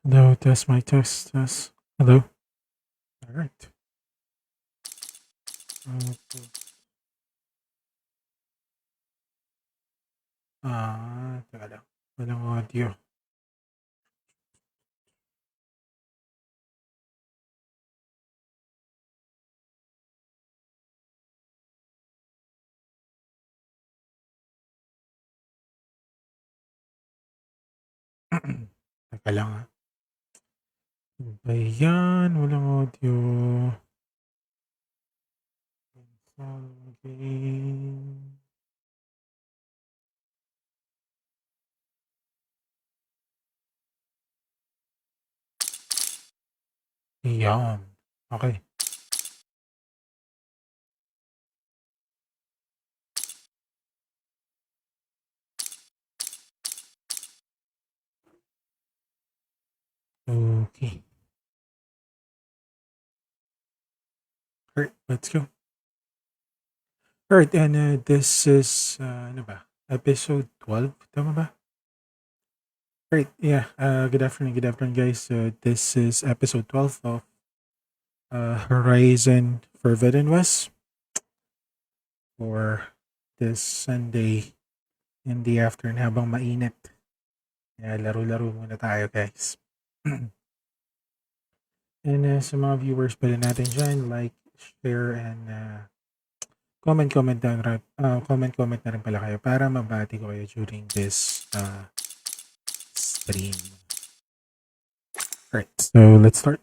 Hello, test my test. Hello. All right. Teka lang. Walang audio. Teka lang ha. Ano ba yan? Walang audio. Game. Yan. Okay. Okay. Alright, let's go. Alright, and this is, ano ba? Episode 12? Tama ba? Alright, yeah. Good afternoon, guys. This is episode 12 of Horizon Forbidden West for this Sunday in the afternoon habang mainit. Kaya laro-laro muna tayo, guys. And sa mga viewers pala natin dyan, like, share, and comment na rin pala kayo para mabati ko kayo during this stream. Alright, so let's start.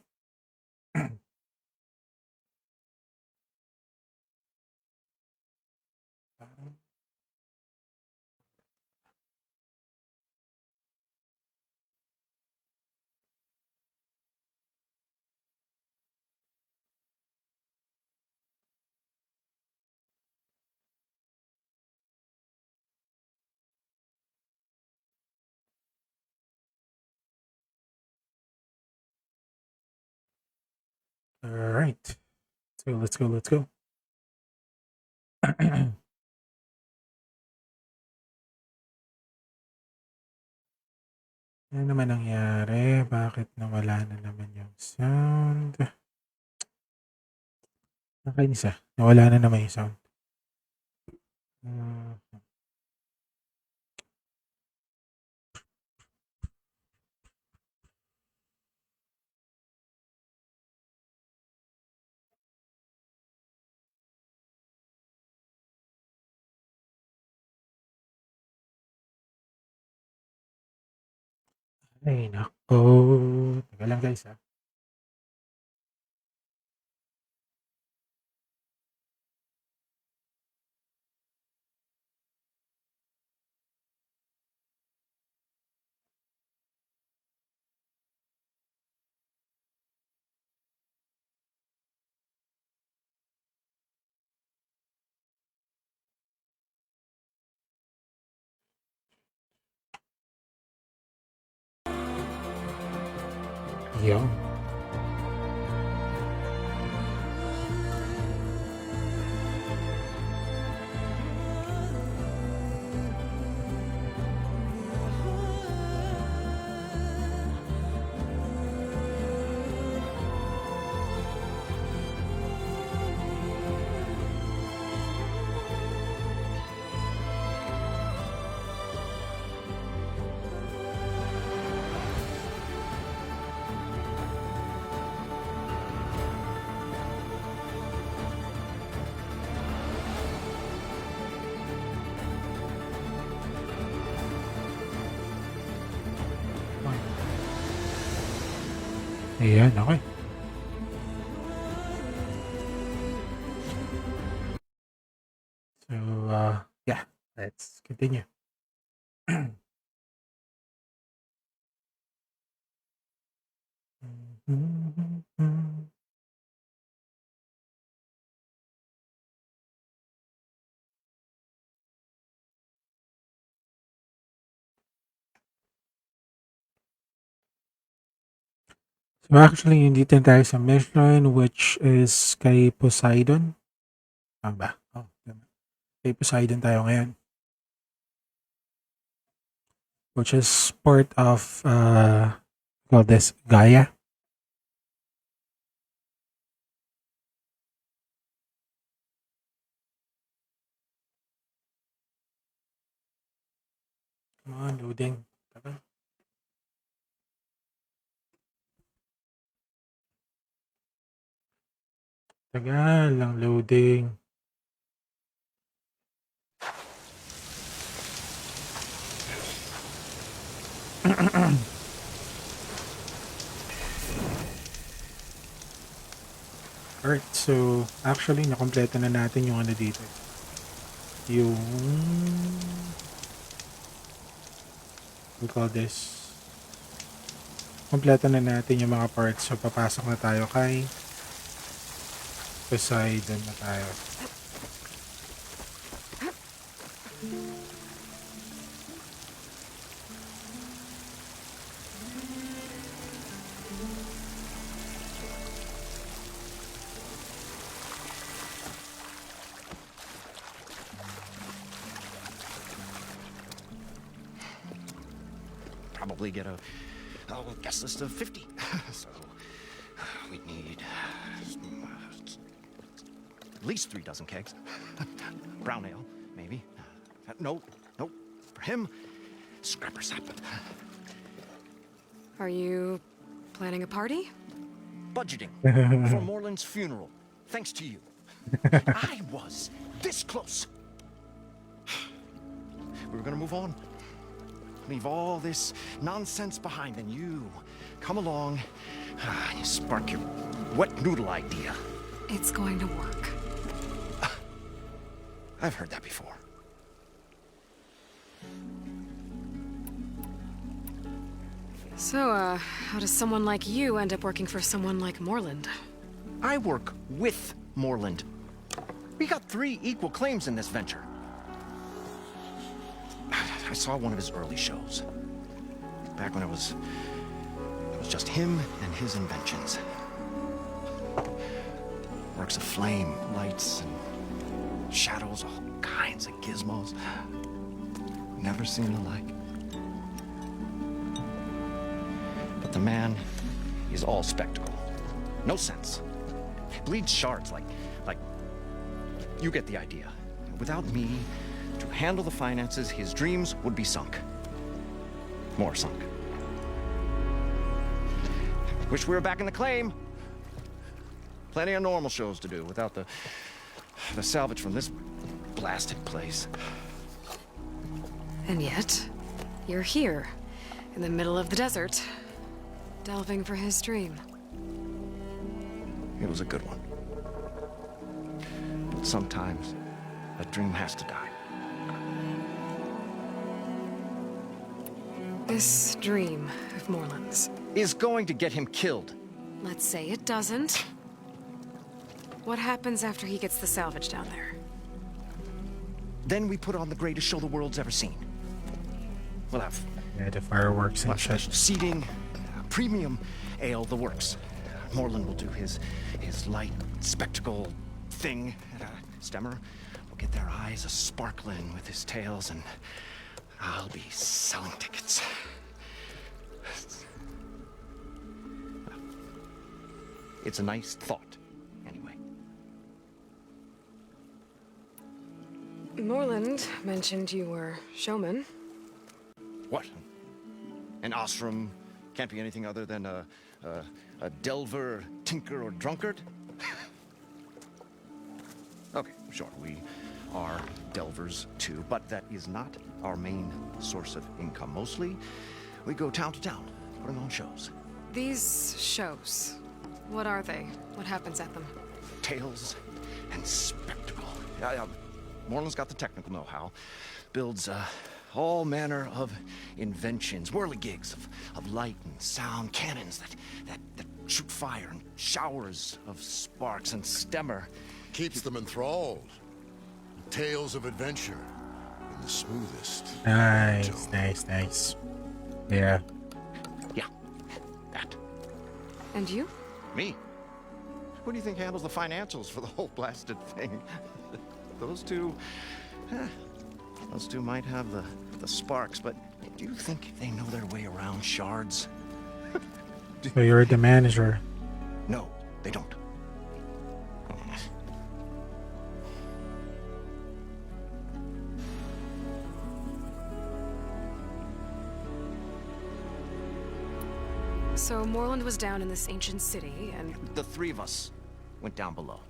Alright, so let's go. Ano naman nangyari? Bakit nawala na naman yung sound? Nakainis nawala na naman yung sound. Ay, nako. Teka lang, guys, Yun. Ayan, okay. So, yeah, let's continue. So actually, dito na tayo sa mission which is kay Poseidon. Tama ba? Oh, tama. Kay Poseidon tayo ngayon. Which is part of, call this Gaia. Come on, loading. Tama. Tagal lang loading. Alright, so actually nakompleto na natin yung ano dito. Yung we call this. Kompleto na natin yung mga parts. So papasok na tayo kay Poseidon na tayo. Probably get a guest list of 50. So we'd need at least 3 dozen kegs. Brown ale, maybe. No. For him, scrapper sap. Are you planning a party? Budgeting for Moreland's funeral, thanks to you. I was this close. We were gonna move on. Leave all this nonsense behind, and you come along, you spark your wet noodle idea. It's going to work. I've heard that before. So, how does someone like you end up working for someone like Moreland? I work with Moreland. We got 3 equal claims in this venture. I saw one of his early shows. Back when it was just him and his inventions. Works of flame, lights, and shadows, all kinds of gizmos. Never seen the like. But the man is all spectacle. No sense. Bleeds shards like you get the idea. Without me to handle the finances, his dreams would be sunk. More sunk. Wish we were back in the claim. Plenty of normal shows to do without the salvage from this blasted place. And yet, you're here, in the middle of the desert, delving for his dream. It was a good one. But sometimes, a dream has to die. This dream of Moreland's. Is going to get him killed. Let's say it doesn't. What happens after he gets the salvage down there? Then we put on the greatest show the world's ever seen. We'll have Yeah, the fireworks and shit. special seating, premium ale, the works. Moreland will do his light spectacle thing, and Stemmer will get their eyes a sparkling with his tales, and I'll be selling tickets. It's a nice thought, anyway. Moreland mentioned you were showman. What? An Osram can't be anything other than a delver, tinker, or drunkard? Okay, sure, we are delvers too, but that is not our main source of income. Mostly, we go town to town, putting on shows. These shows, what are they? What happens at them? Tales and spectacle. Moreland's got the technical know-how. Builds all manner of inventions, whirligigs of light and sound, cannons that shoot fire, and showers of sparks, and Stemmer Keeps them enthralled. Tales of adventure in the smoothest. Nice, nice. Yeah. Yeah, that. And you? Me? Who do you think handles the financials for the whole blasted thing? Those two might have the sparks, but do you think they know their way around shards? So you're the manager. No, they don't. So Moreland was down in this ancient city, and The three of us went down below.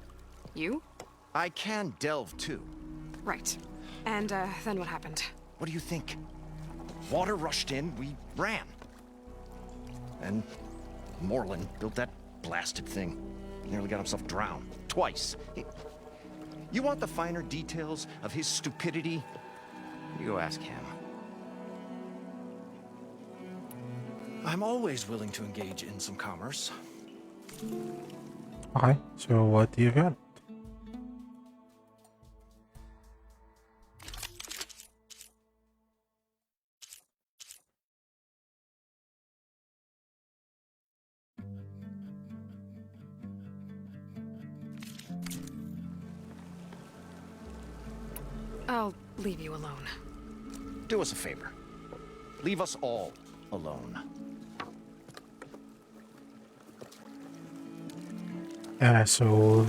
you? I can delve too. Right. And then what happened? What do you think? Water rushed in, we ran. And Moreland built that blasted thing. Nearly got himself drowned. Twice. You want the finer details of his stupidity? You go ask him. I'm always willing to engage in some commerce. Okay, so what do you got? I'll leave you alone. Do us a favor. Leave us all alone. So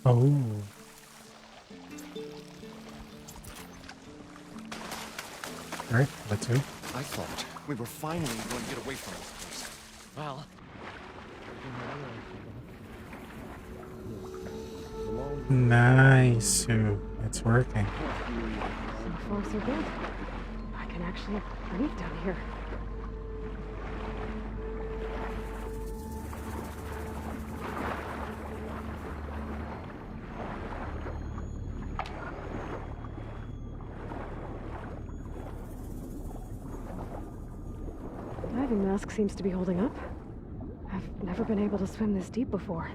oh. Alright, let's go. I thought we were finally going to get away from this place. Well, we've been Nice. So it's working. So far, so good. I can actually breathe down here. Diving mask seems to be holding up. I've never been able to swim this deep before.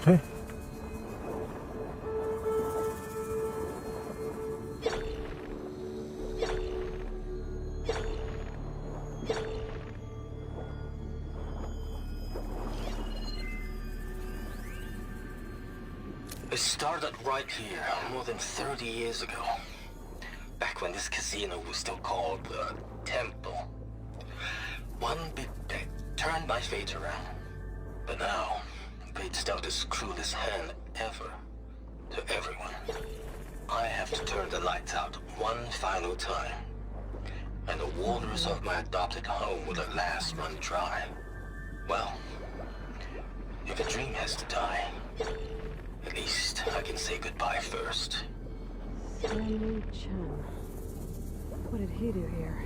Okay. It started right here, more than 30 years ago. Back when this casino was still called the Temple. One big bet turned my fate around. But now, fate's dealt its cruelest hand ever to everyone. I have to turn the lights out one final time. And the waters of my adopted home will at last run dry. Well, if a dream has to die, at least I can say goodbye first. Stanley Chen. What did he do here?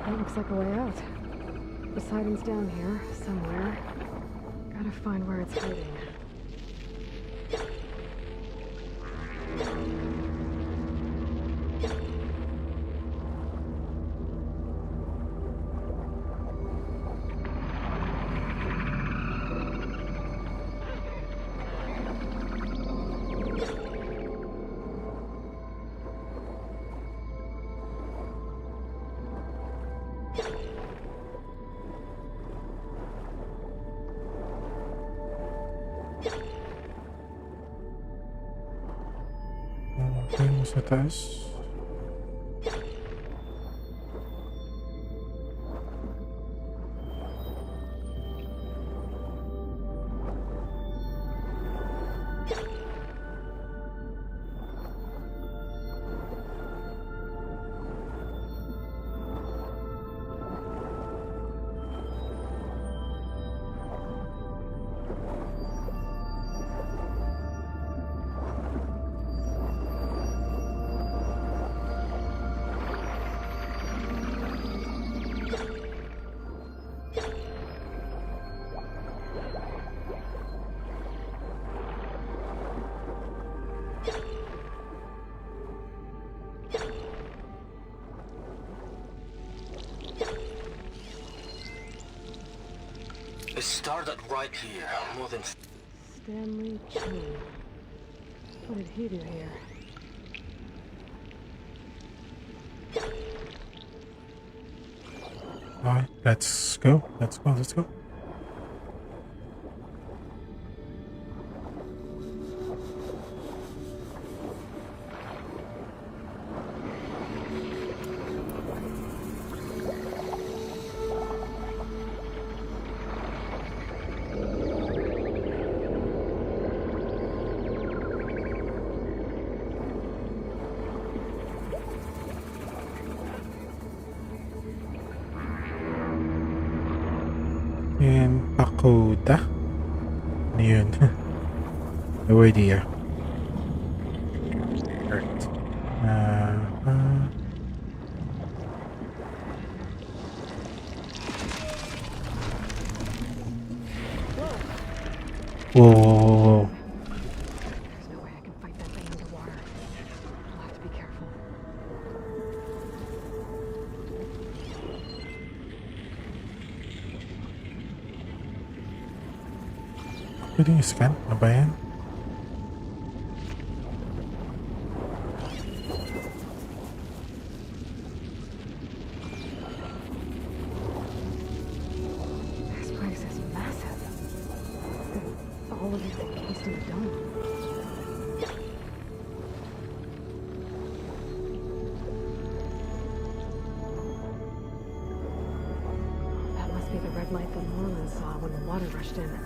That looks like a way out. Poseidon's down here, somewhere. Gotta find where it's hiding. Okay, sa taas. It started right here, more than... Stanley Chen. What did he do here? Alright, let's go. Let's go. Let's go. And Pagoda. Ano yun? No idea. Alright. Whoa, whoa, whoa, whoa. There's no way I can fight that thing underwater. I'll have to be careful. Pwedeng scan? Ano ba yan? when the water rushed in.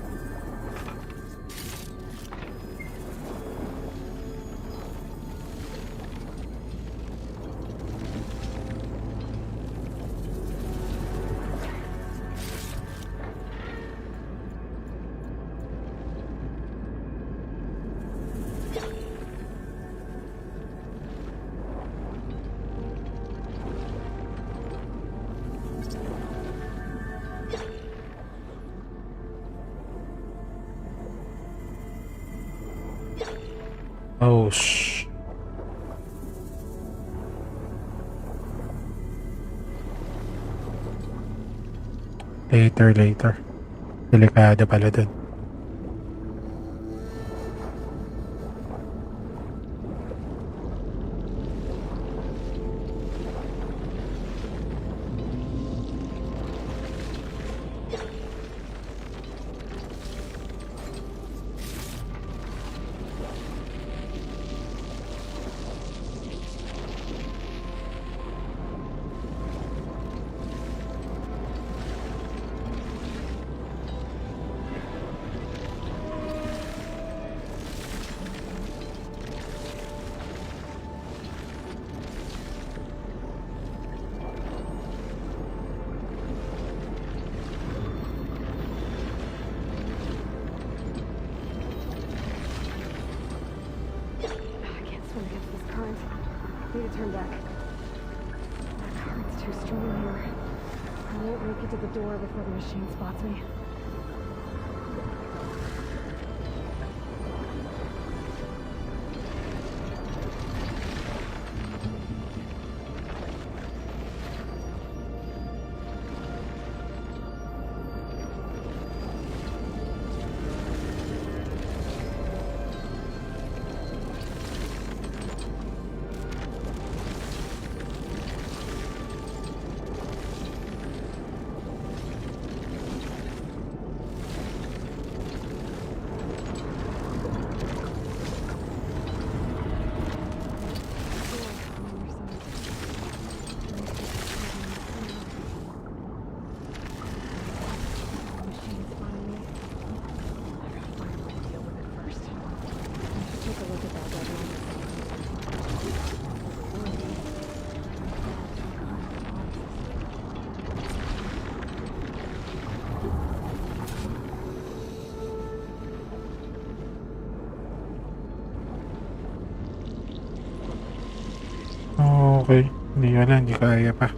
Oh, shh. Later. Delikado pala dun. I can't swim against this current. Need to turn back. The current's too strong here. I won't make it to the door before the machine spots me. Okay. Hindi kaya pa.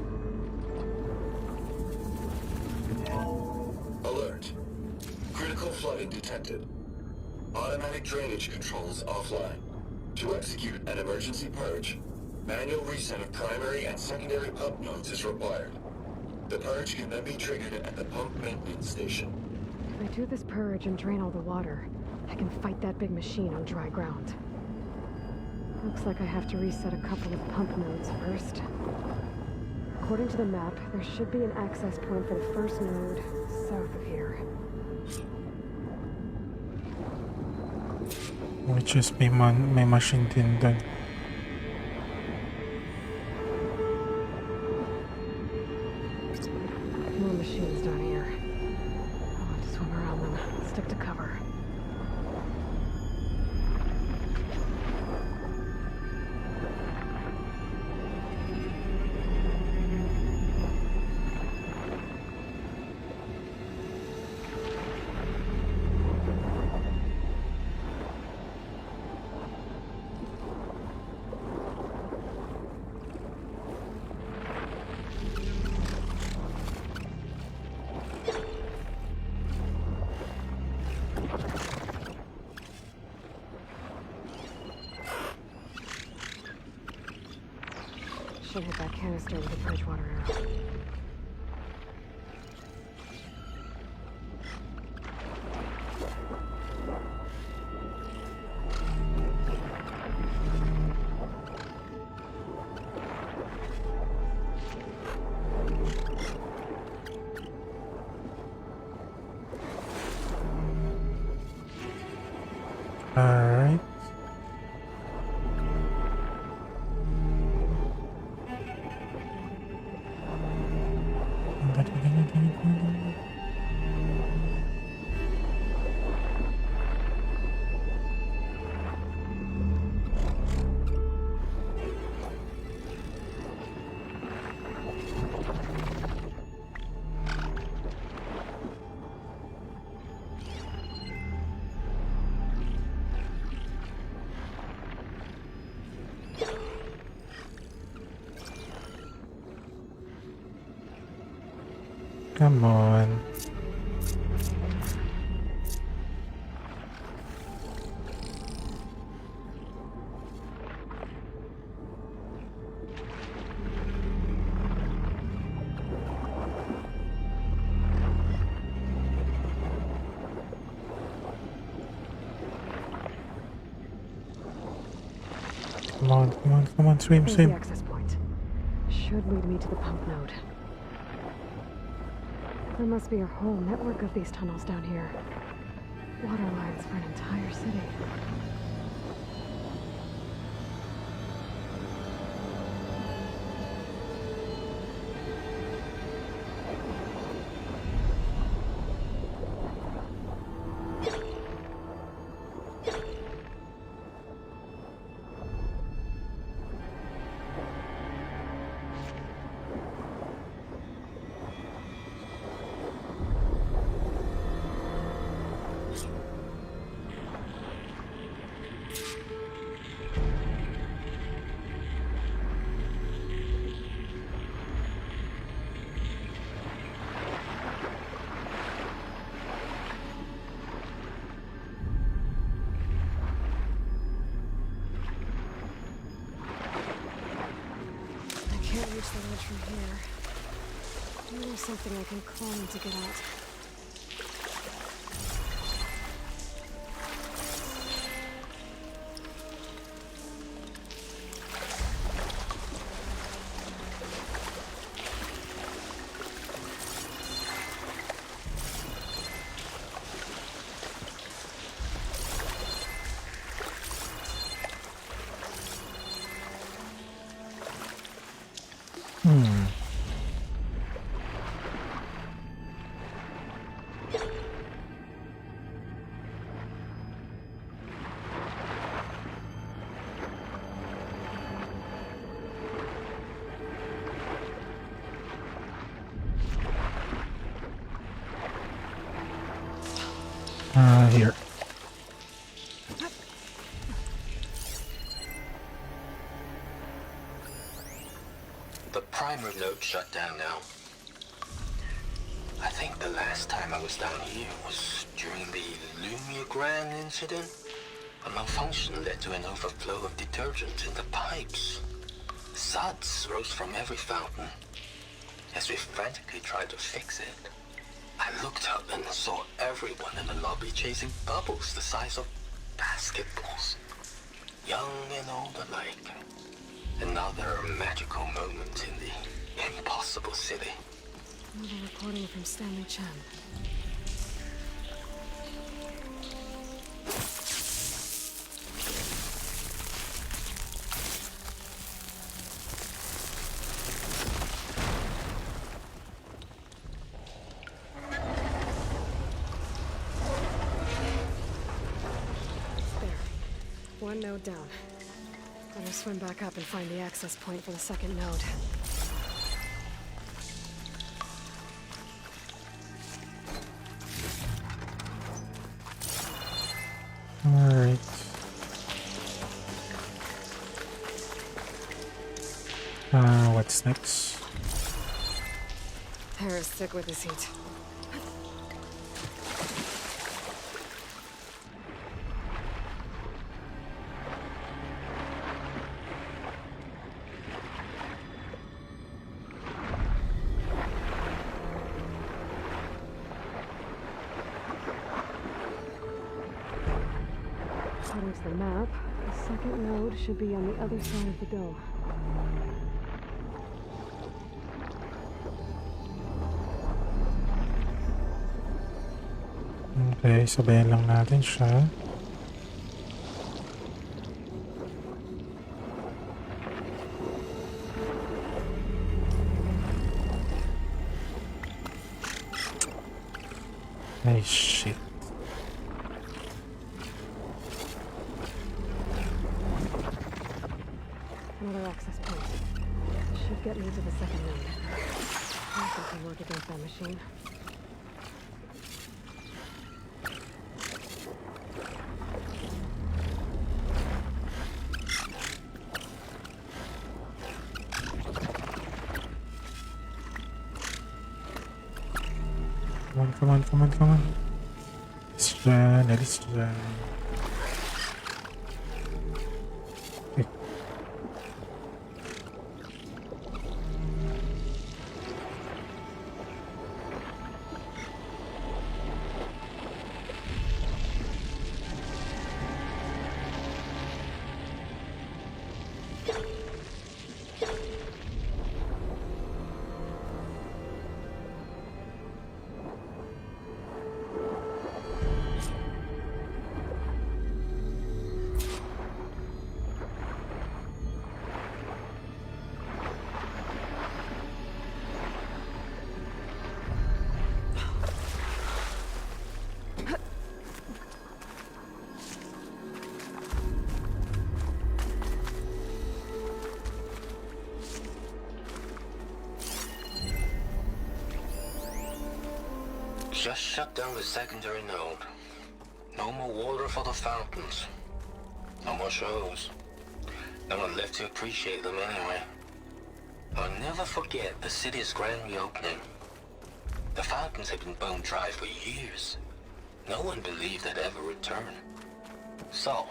Alert. Critical flooding detected. Automatic drainage controls offline. To execute an emergency purge, manual reset of primary and secondary pump nodes is required. The purge can then be triggered at the pump maintenance station. If I do this purge and drain all the water, I can fight that big machine on dry ground. Looks like I have to reset a couple of pump nodes first. According to the map, there should be an access point for the first node south of here. Which is may machine din dun. More machines down here. I'll have to swim around them. Stick to cover. Should hit that canister with a Bridgewater arrow. Alright. Come on. Come on, come on, come on, swim, There's the swim. access point. Should lead me to the pump node. There must be a whole network of these tunnels down here. Water lines for an entire city. I can't reach the ledge from here. Maybe there's something I can climb to get out. Here. The primer node shut down now. I think the last time I was down here was during the Lumia Grand incident. A malfunction led to an overflow of detergent in the pipes. Suds rose from every fountain. As we frantically tried to fix it, I looked up and saw everyone in the lobby chasing bubbles the size of basketballs. Young and old alike. Another magical moment in the impossible city. Another recording from Stanley Chen. There. One node down. Better swim back up and find the access point for the second node. Alright. What's next? Harris, stick with this heat. According to the map, the second node should be on the other side of the dome. Okay, sabayan lang natin siya. Ay, shit. Another access point. Should get me to the second node. Nothing can work against that machine. Come on, come on, come on. Alis dyan, alis dyan. Eh, Just shut down the secondary node. No more water for the fountains. No more shows. No one left to appreciate them anyway. I'll never forget the city's grand reopening. The fountains had been bone dry for years. No one believed they'd ever return. So,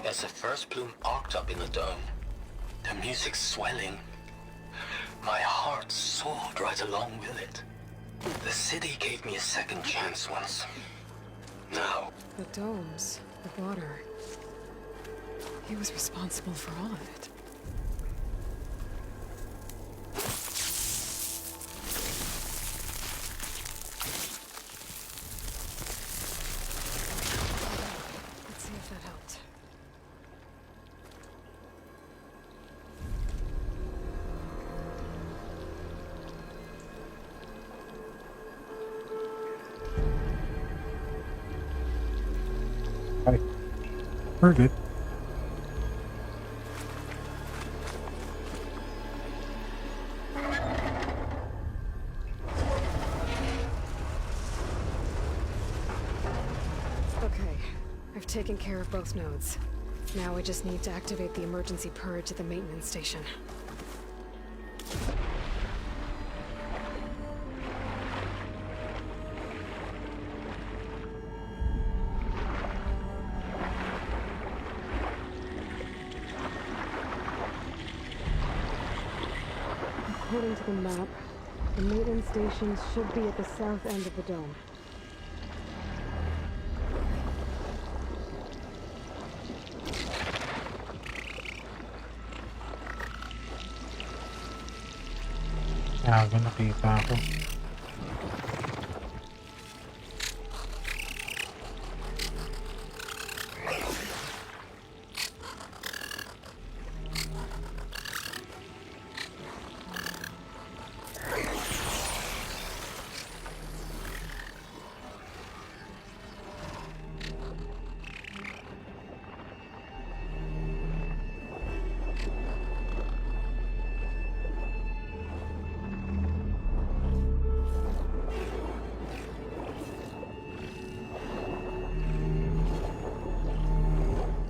as the first plume arced up in the dome, the music swelling, my heart soared right along with it. The city gave me a second chance once. Now, The domes, the water. He was responsible for all of it. Let's see if that helped. Hi. We're good. Okay, I've taken care of both nodes. Now I just need to activate the emergency purge at the maintenance station. According to the map, the maintenance stations should be at the south end of the dome. Gago, nakita ako.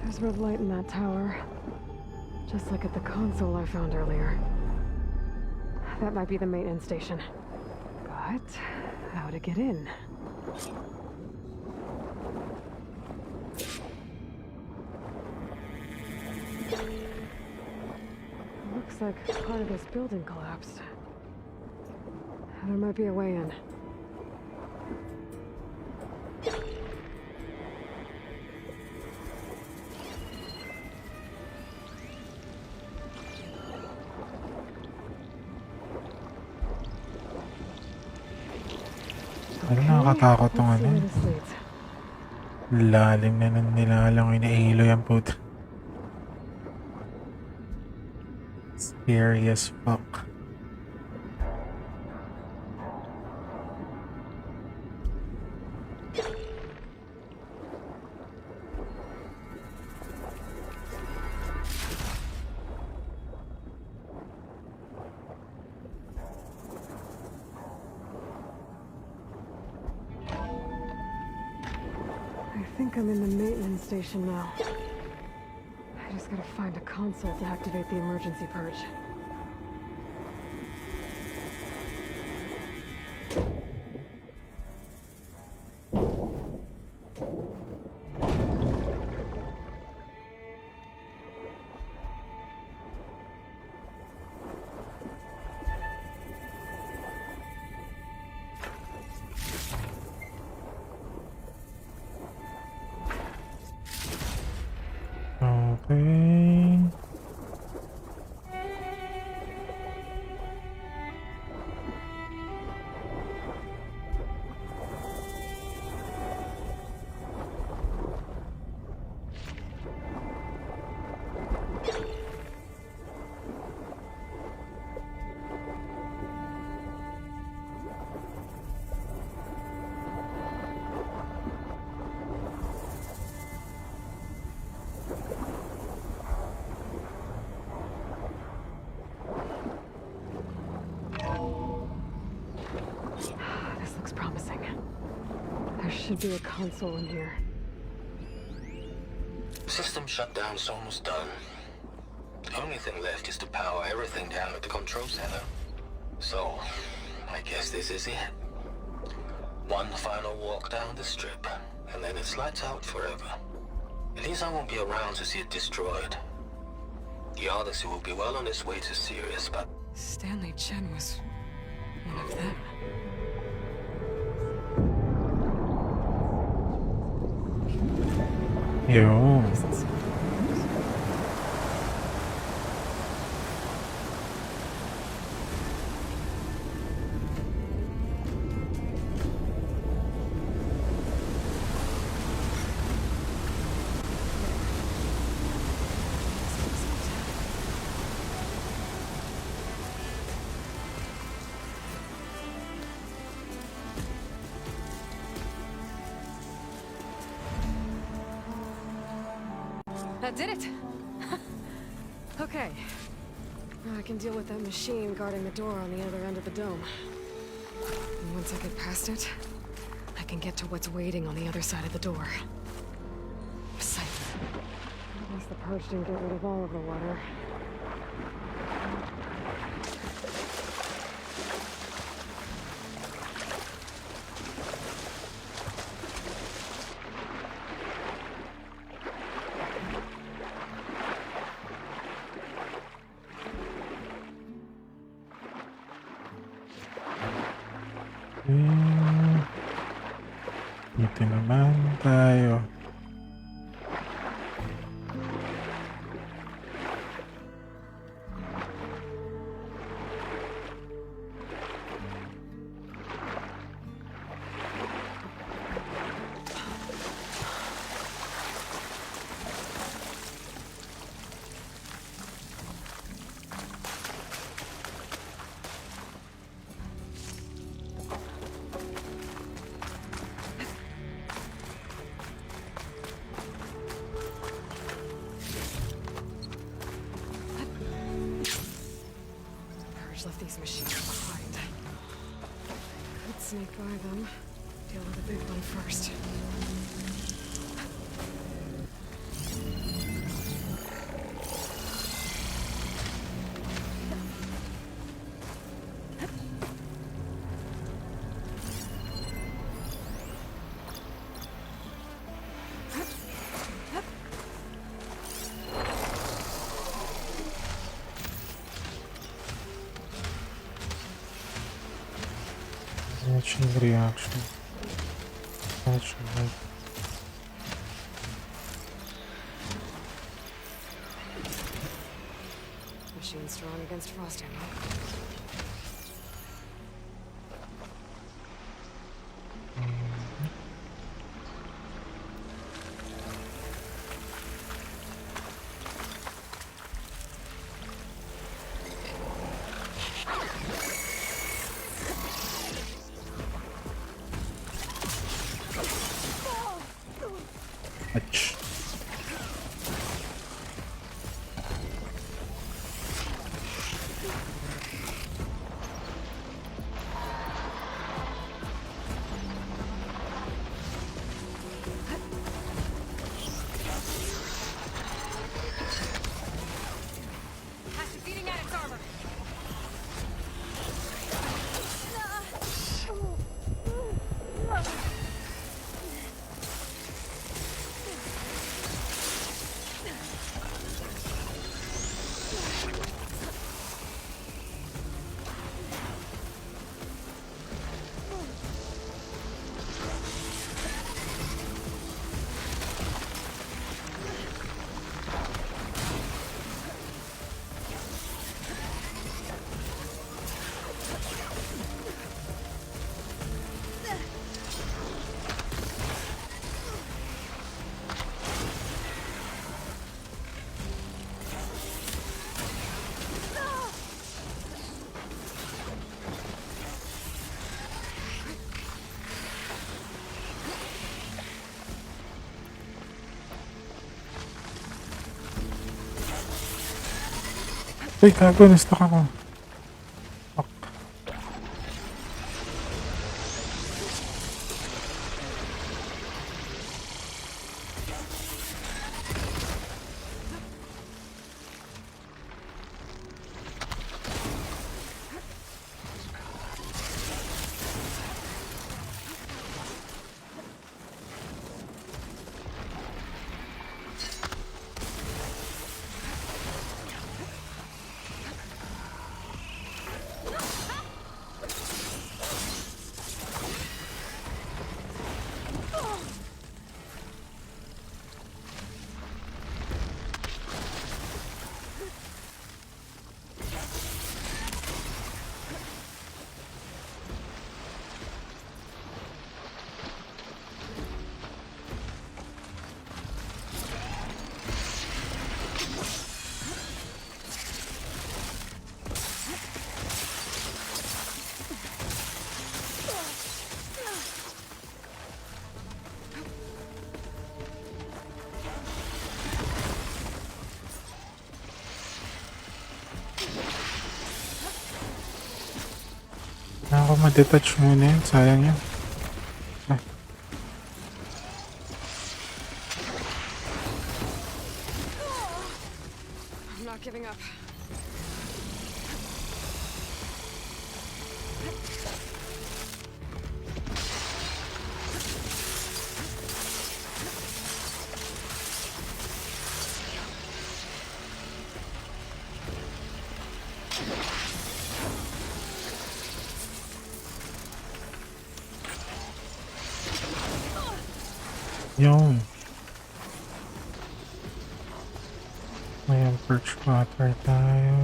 There's red light in that tower. Just like at the console I found earlier. That might be the maintenance station. But how to get in? Looks like part of this building collapsed. There might be a way in. Ano nakakatakot tong Let's see ano? where this leads. Lalim na nang nilalang inahilo yung puto. Scary as fuck. I think I'm in the maintenance station now. I just gotta find a console to activate the emergency purge. should be a console in here. System shutdown's almost done. The only thing left is to power everything down at the control center. So, I guess this is it. One final walk down the strip, and then it's lights out forever. At least I won't be around to see it destroyed. The Odyssey will be well on its way to Sirius, but Stanley Chen was one of them. Yun. That did it! Okay. Now I can deal with that machine guarding the door on the other end of the dome. And once I get past it, I can get to what's waiting on the other side of the door. Safe. At least the purge didn't get rid of all of the water. Dito naman tayo. Left these machines behind. Could sneak by them. Deal with the big one first. Watching reaction. Watching like Machine strong against frost ammo. Ouch. Hatchet beating at its armor. Uy, gago, na-stuck ako. Fuck. Ako ma-detach muna yun. Sayang yun. Ah, I'm not giving up. yun. Ayan, perch water tayo.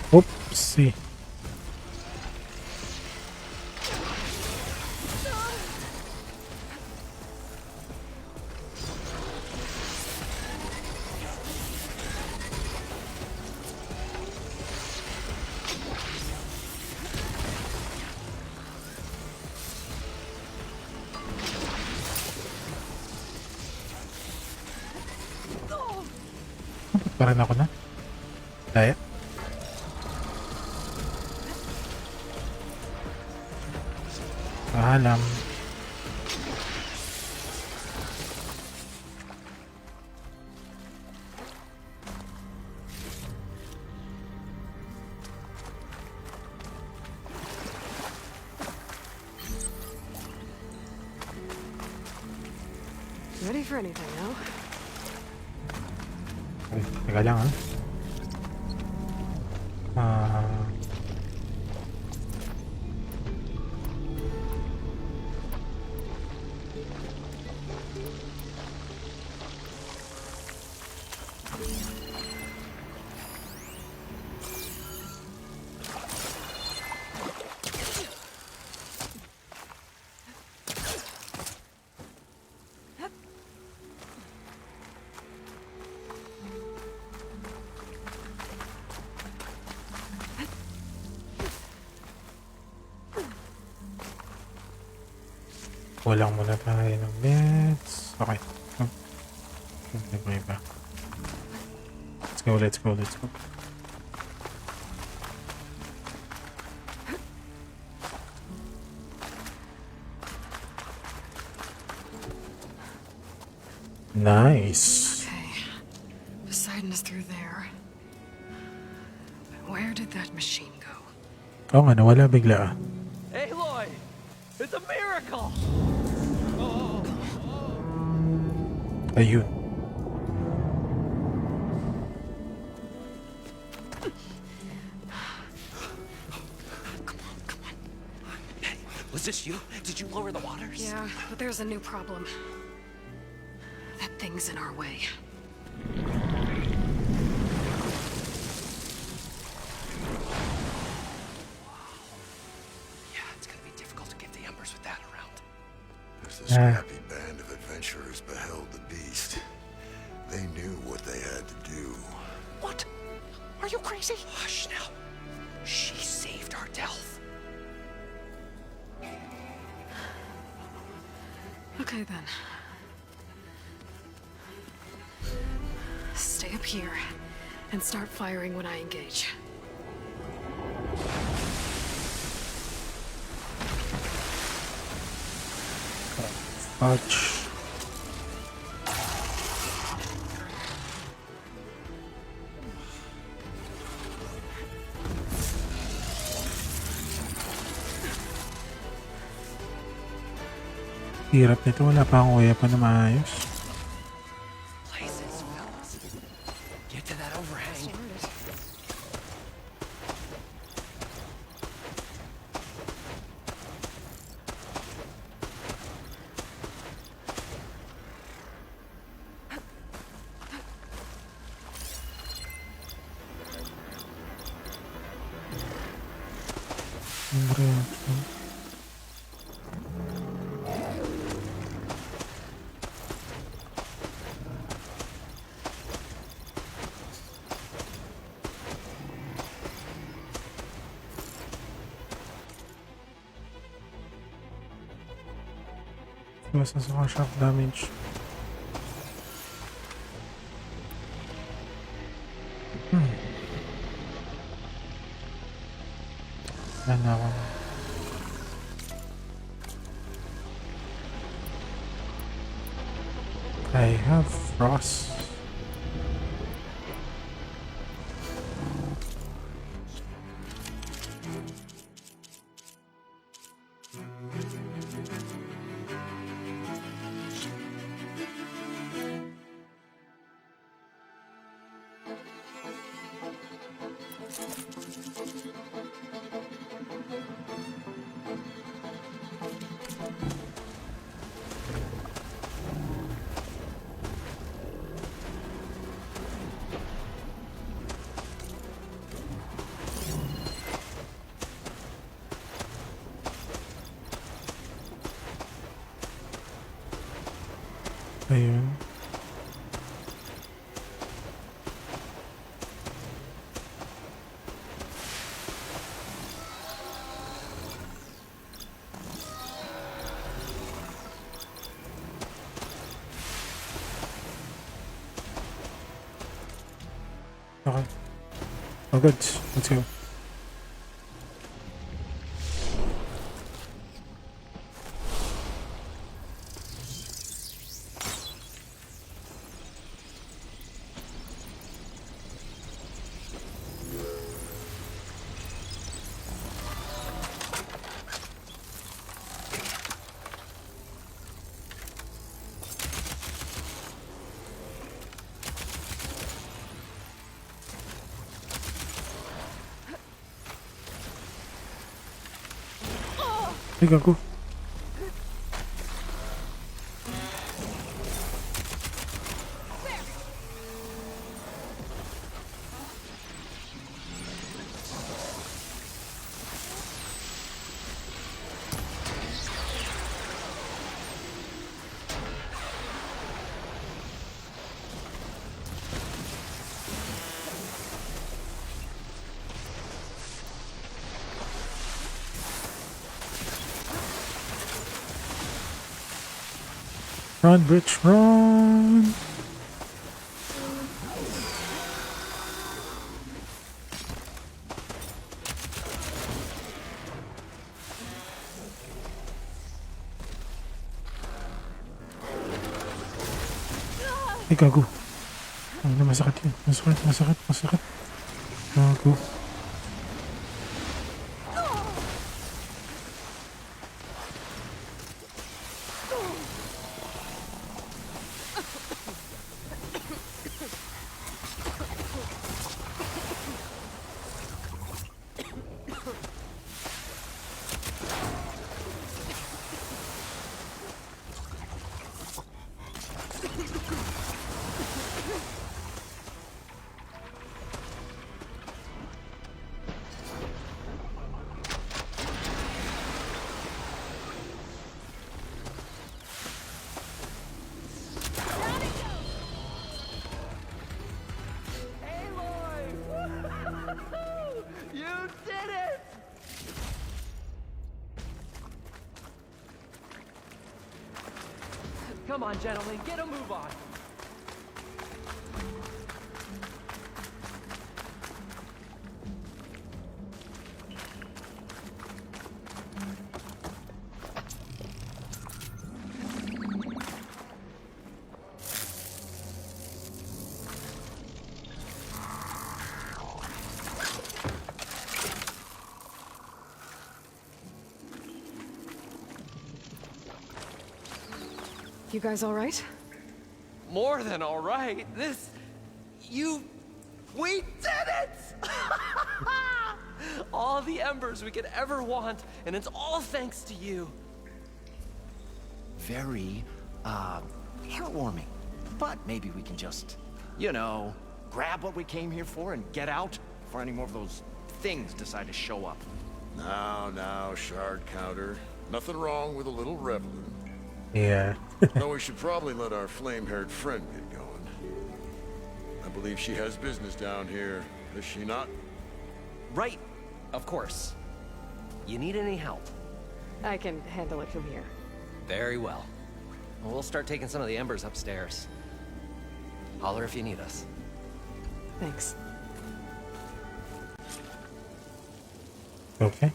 Oopsie. Parang ako na. Daya. Paalam. Ready for anything, no? Ay, teka lang ah. Walang muna tayo ng beds. Okay. Iba. Let's go. Nice. Okay. Poseidon is through there. Where did that machine go? Oo nga, nawala bigla ah. Aloy! It's a miracle! Ayun. Was this you? Did you lower the waters? Yeah, but there's a new problem. That thing's in our way. Yeah, it's gonna be difficult to get the Embers with that around. As the scrappy band of adventurers beheld the beast, they knew what they had to do. What? Are you crazy? Hush now. She saved our Delph. Okay then. Stay up here and start firing when I engage. Fudge. Hirap nito, wala pa akong weapon na maayos. Places, fellas. Get to that overhang. Diretso. Basta sa shock damage. Wala na ako. I have frost. Ayun. Okay. Oh, good. Let's go. Ay, gago. Run, bitch, run! Ay, gago. Ay, na masakit yun. Masakit. Gago. You did it! Come on, gentlemen, get a move on. You guys all right? More than all right. We did it! All the embers we could ever want, and it's all thanks to you. Very, heartwarming. But maybe we can just, grab what we came here for and get out before any more of those things decide to show up. Now, shard counter. Nothing wrong with a little reveling. Yeah. Though we should probably let our flame-haired friend get going. I believe she has business down here, does she not? Right, of course. You need any help? I can handle it from here. Very well. We'll start taking some of the embers upstairs. Holler if you need us. Thanks. Okay.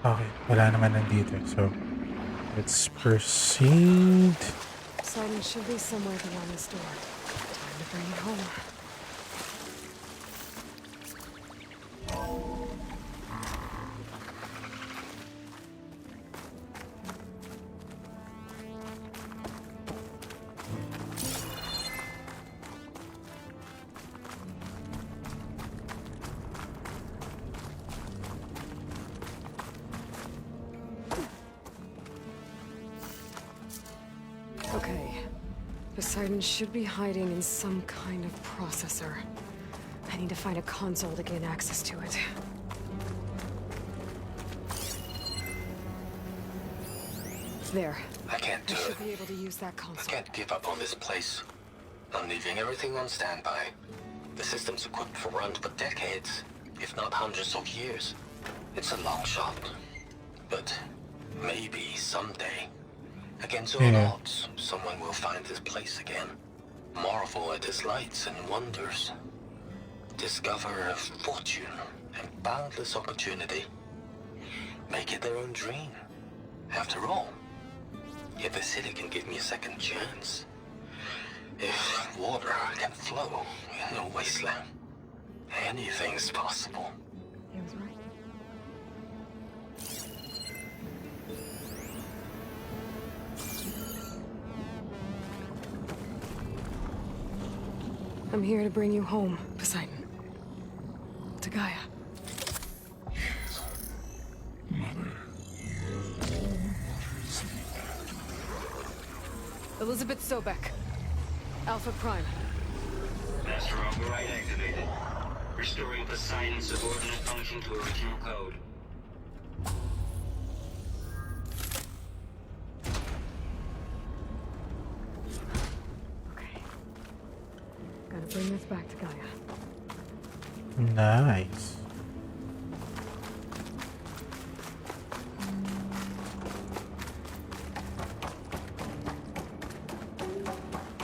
Okay, wala naman nandito. So, let's proceed. Poseidon should be somewhere beyond this door. Time to bring it home. Okay. Poseidon should be hiding in some kind of processor. I need to find a console to gain access to it. There. I can't I do it. should be able to use that I console. can't give up on this place. I'm leaving everything on standby. The system's equipped for runs for decades, if not hundreds of years. It's a long shot. But maybe someday, against all odds, someone will find this place again. Marvel at its lights and wonders. Discover a fortune and boundless opportunity. Make it their own dream. After all, if the city can give me a second chance, if water can flow in a wasteland, anything's possible. He was right. I'm here to bring you home, Poseidon. To Gaia. Elizabeth Sobek. Alpha Prime. Master override activated. Restoring Poseidon's subordinate function to original code. Okay. Gotta bring this back to Gaia. Nice.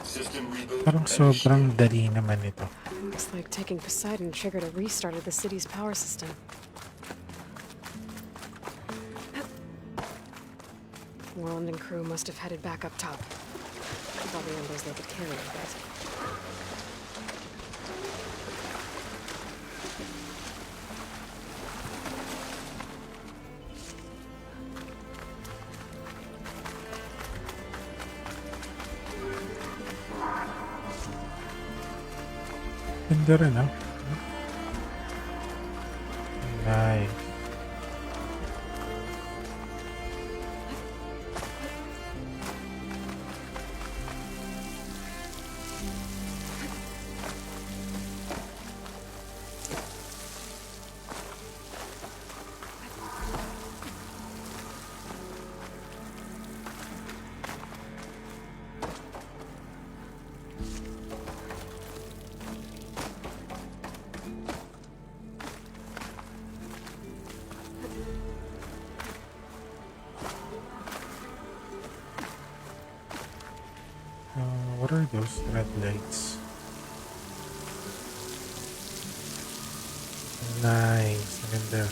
System reboot. Parang sobrang dali naman ito. Looks like taking Poseidon triggered a restart of the city's power system. Warland and crew must have headed back up top. With all the embers they could carry, I bet. Ganda rin, ah. Nice. What are those red lights? Nice. Ganda.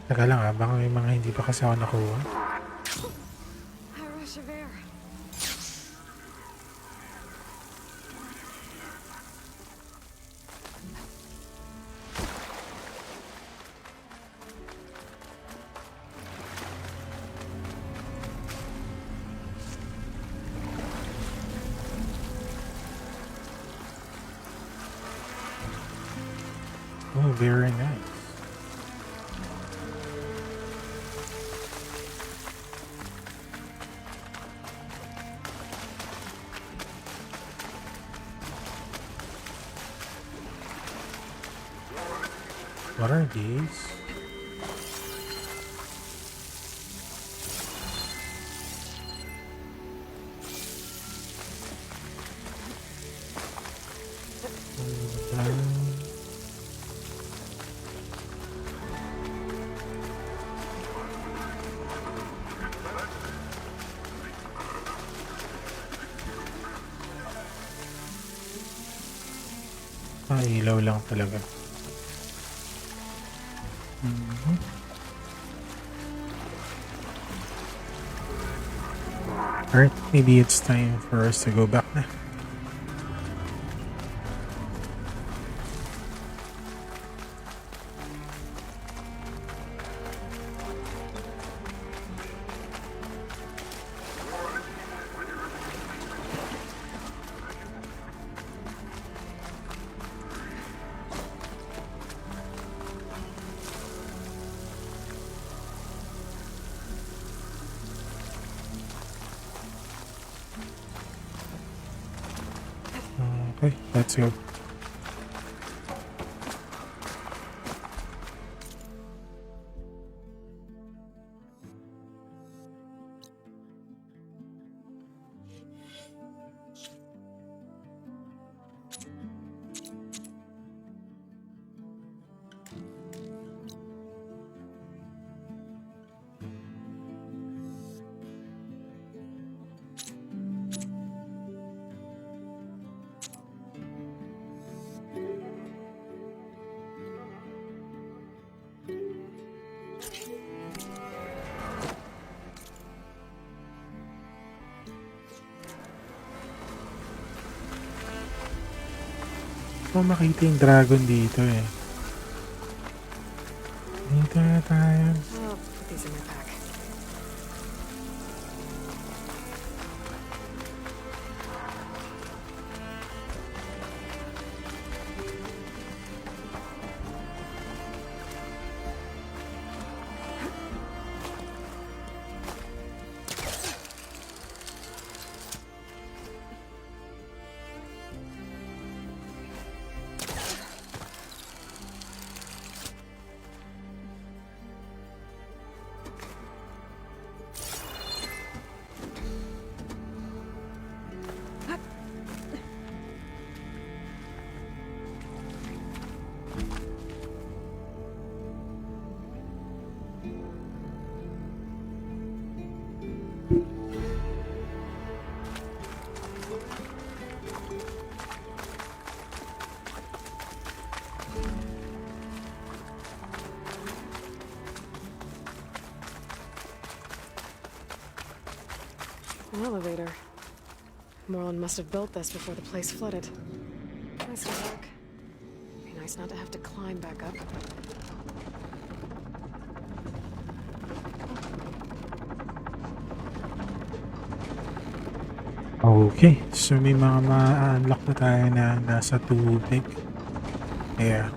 Teka lang baka may mga hindi pa kasi ako nakuha. A rush of air. Oh, very nice. What are these? Ilaw lang talaga. Alright, maybe it's time for us to go back na. Okay, let's go. Ko makita yung dragon dito eh. Dito na tayo. I'll put these in my pack. An elevator. Moreland must have built this before the place flooded. Nice work. Be nice not to have to climb back up. Okay, so may mga ma-unlock na tayo na nasa tubig. Yeah.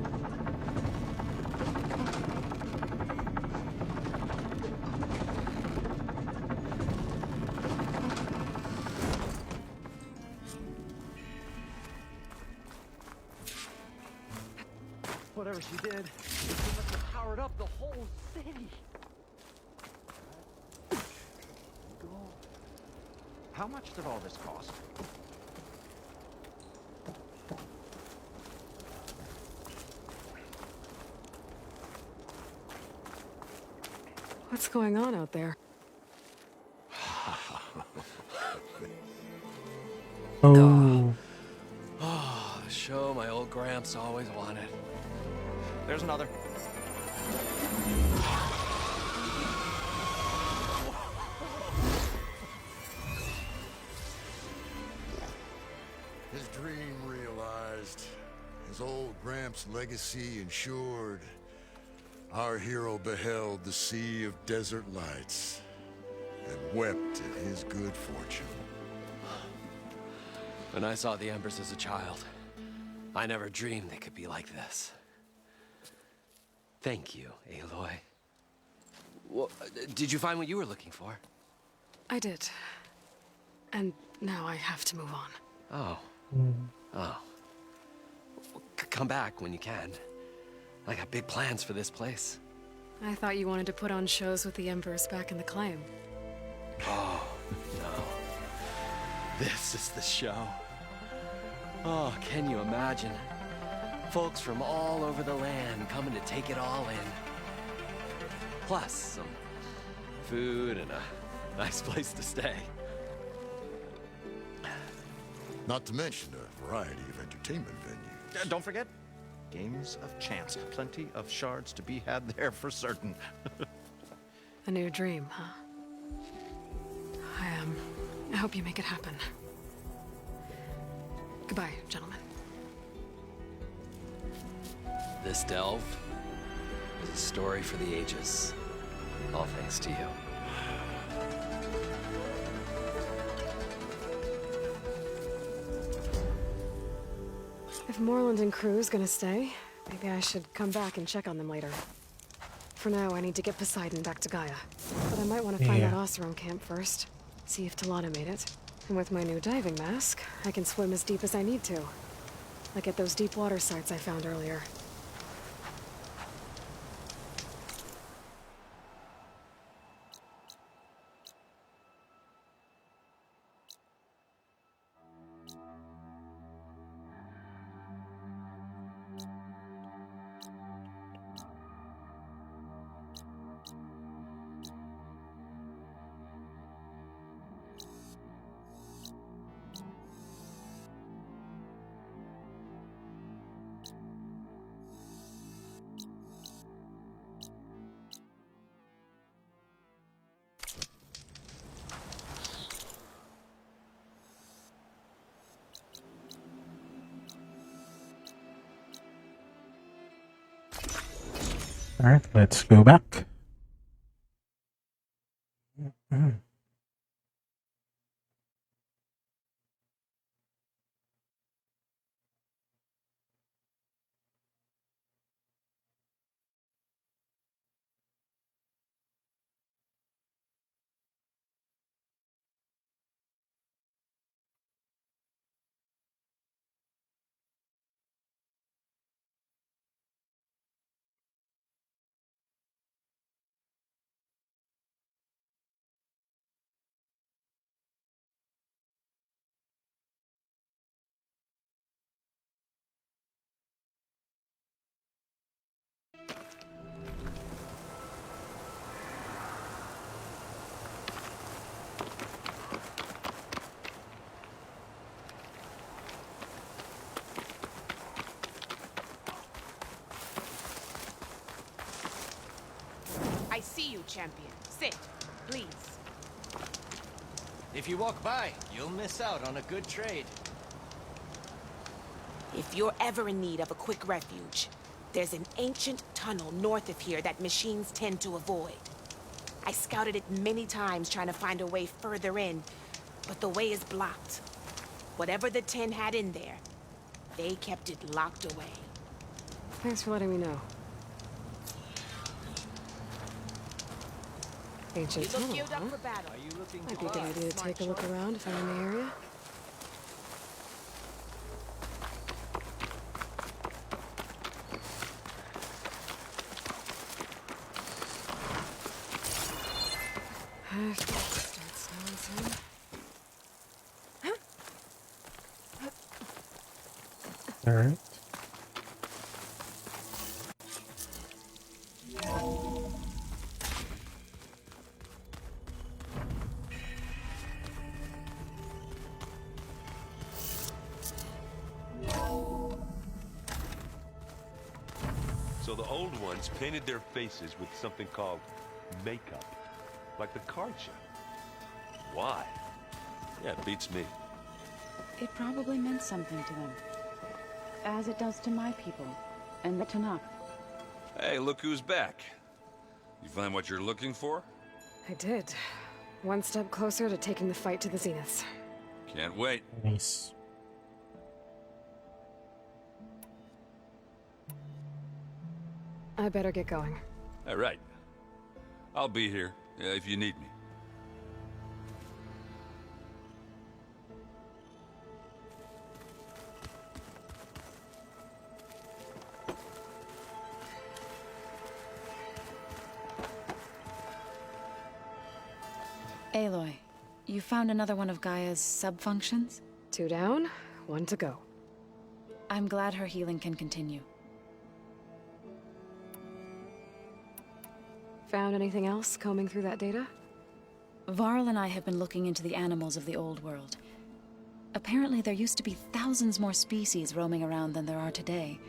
Whatever she did, she must have powered up the whole city. How much did all this cost? What's going on out there? Oh. Oh, the show my old Gramps always wanted. There's another. As old Gramps' legacy ensured, our hero beheld the sea of desert lights and wept at his good fortune. When I saw the Embers as a child, I never dreamed they could be like this. Thank you, Aloy. Well, did you find what you were looking for? I did. And now I have to move on. Oh. Oh. Well, come back when you can. I got big plans for this place. I thought you wanted to put on shows with the Embers back in the Claim. Oh, no. This is the show. Oh, can you imagine? Folks from all over the land coming to take it all in. Plus some food and a nice place to stay. Not to mention a variety of entertainment venues. Don't forget, games of chance. Plenty of shards to be had there for certain. A new dream, huh? I hope you make it happen. Goodbye, gentlemen. This delve is a story for the ages. All thanks to you. If Moreland and crew's gonna stay, maybe I should come back and check on them later. For now, I need to get Poseidon back to Gaia. But I might want to find that Oseram camp first. See if Talana made it. And with my new diving mask, I can swim as deep as I need to. Like at those deep water sites I found earlier. Alright, let's go back. I see you, champion. Sit, please. If you walk by, you'll miss out on a good trade. If you're ever in need of a quick refuge, there's an ancient tunnel north of here that machines tend to avoid. I scouted it many times trying to find a way further in, but the way is blocked. Whatever the Ten had in there, they kept it locked away. Thanks for letting me know. Ancient You look tunnel, geared huh? up for battle. Are you looking Might be a good idea to take a look around if I'm in the area. Alright. So the old ones painted their faces with something called makeup, like the card show. Why? Yeah, it beats me. It probably meant something to them. as it does to my people, and the Tanakh. Hey, look who's back. You find what you're looking for? I did. One step closer to taking the fight to the Zeniths. Can't wait. Nice. I better get going. All right. I'll be here if you need me. Aloy, you found another one of Gaia's sub-functions? 2 down, 1 to go. I'm glad her healing can continue. Found anything else combing through that data? Varl and I have been looking into the animals of the old world. Apparently there used to be thousands more species roaming around than there are today.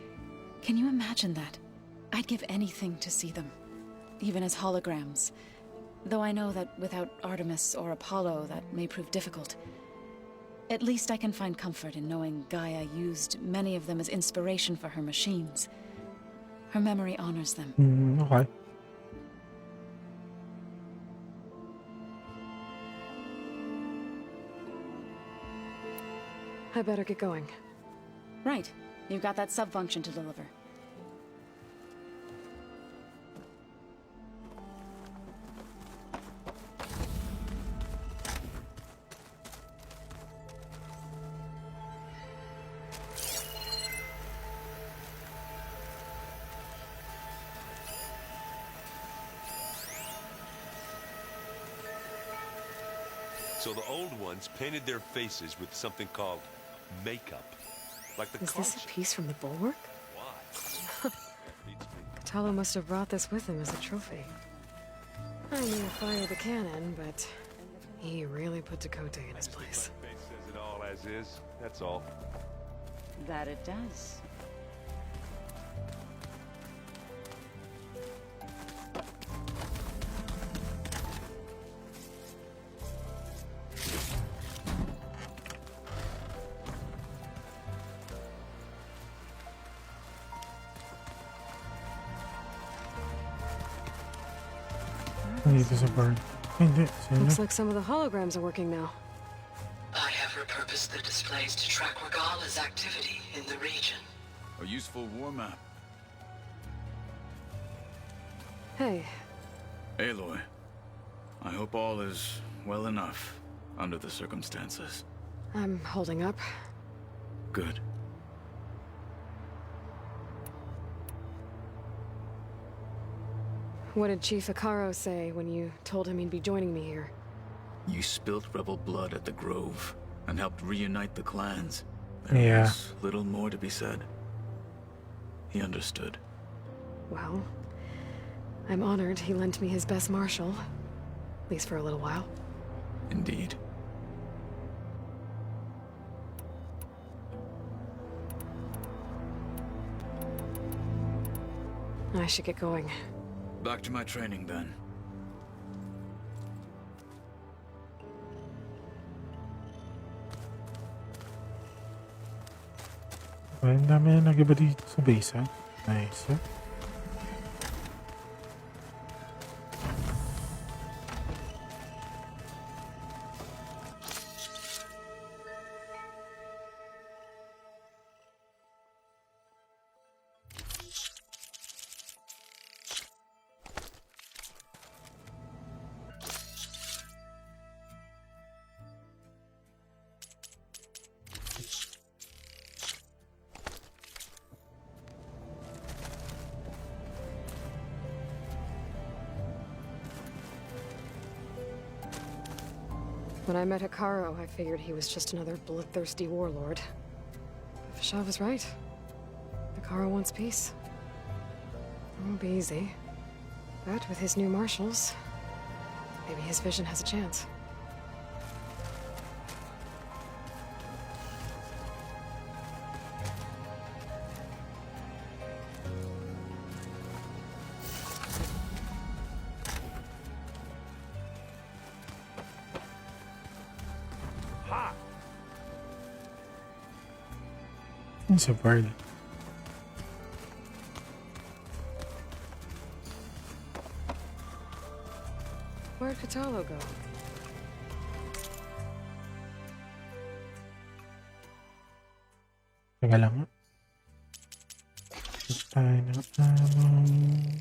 Can you imagine that? I'd give anything to see them, even as holograms. Though I know that without Artemis or Apollo, that may prove difficult. At least I can find comfort in knowing Gaia used many of them as inspiration for her machines. Her memory honors them. Okay. I better get going. Right. You've got that sub-function to deliver. So the old ones painted their faces with something called makeup. Like the Is card this a show. piece from the bulwark? Why? Talo must have brought this with him as a trophy. I may have fired the cannon, but he really put Dakota in his place. My face says it all as is. That's all. That it does. Dito sa bird. Hindi. Sino? Looks like some of the holograms are working now. I have repurposed the displays to track Regala's activity in the region. A useful war map. Hey, Aloy, I hope all is well enough under the circumstances. I'm holding up. Good. What did Chief Ikaro say when you told him he'd be joining me here? You spilt rebel blood at the Grove and helped reunite the clans. There Yeah. was little more to be said. He understood. Well, I'm honored he lent me his best marshal. At least for a little while. Indeed. I should get going. Back to my training then. Well, ang dami na nag-iba dito sa base, ha? Nice, ha? When I met Hikaru, I figured he was just another bloodthirsty warlord. But Fashav was right. Hikaru wants peace. It won't be easy. But with his new marshals, maybe his vision has a chance. Yung sa Varl. Where'd Patalo go? Teka lang nga. Gusto tayo ng ammo.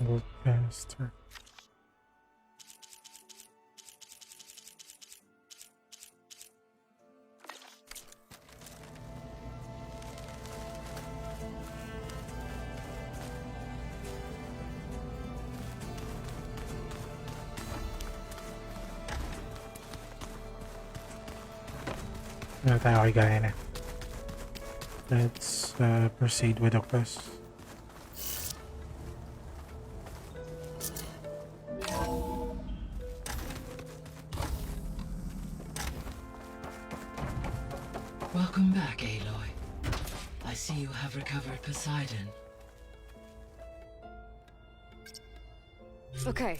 Go faster. Na tayo kay Guyana. Let's proceed with the quest. Welcome back, Aloy. I see you have recovered Poseidon. Okay,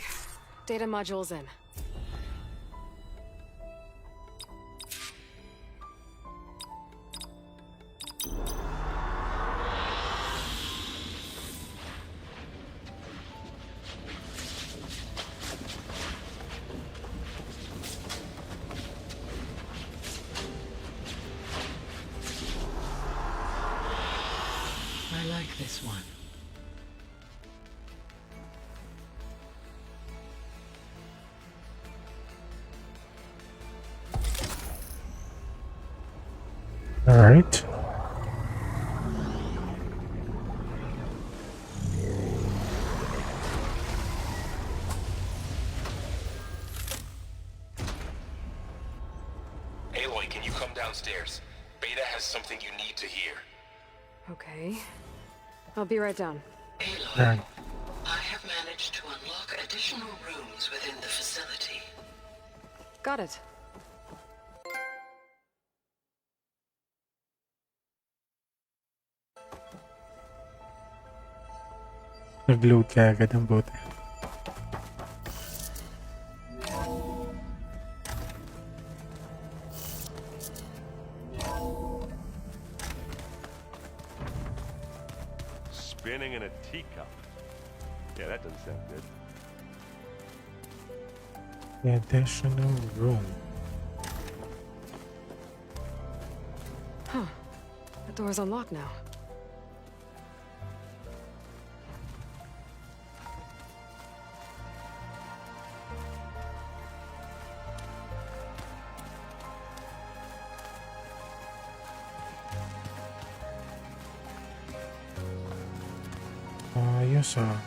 data module's in. I like this one. All right. Aloy, can you come downstairs? Beta has something you need to hear. Okay. I'll be right down. Aloy, I have managed to unlock additional rooms within the facility. Got it. Nag-load ka agad ang bote. Spinning in a teacup. Yeah, that doesn't sound good. The additional room. Huh. The door's unlocked now. Ayos ah.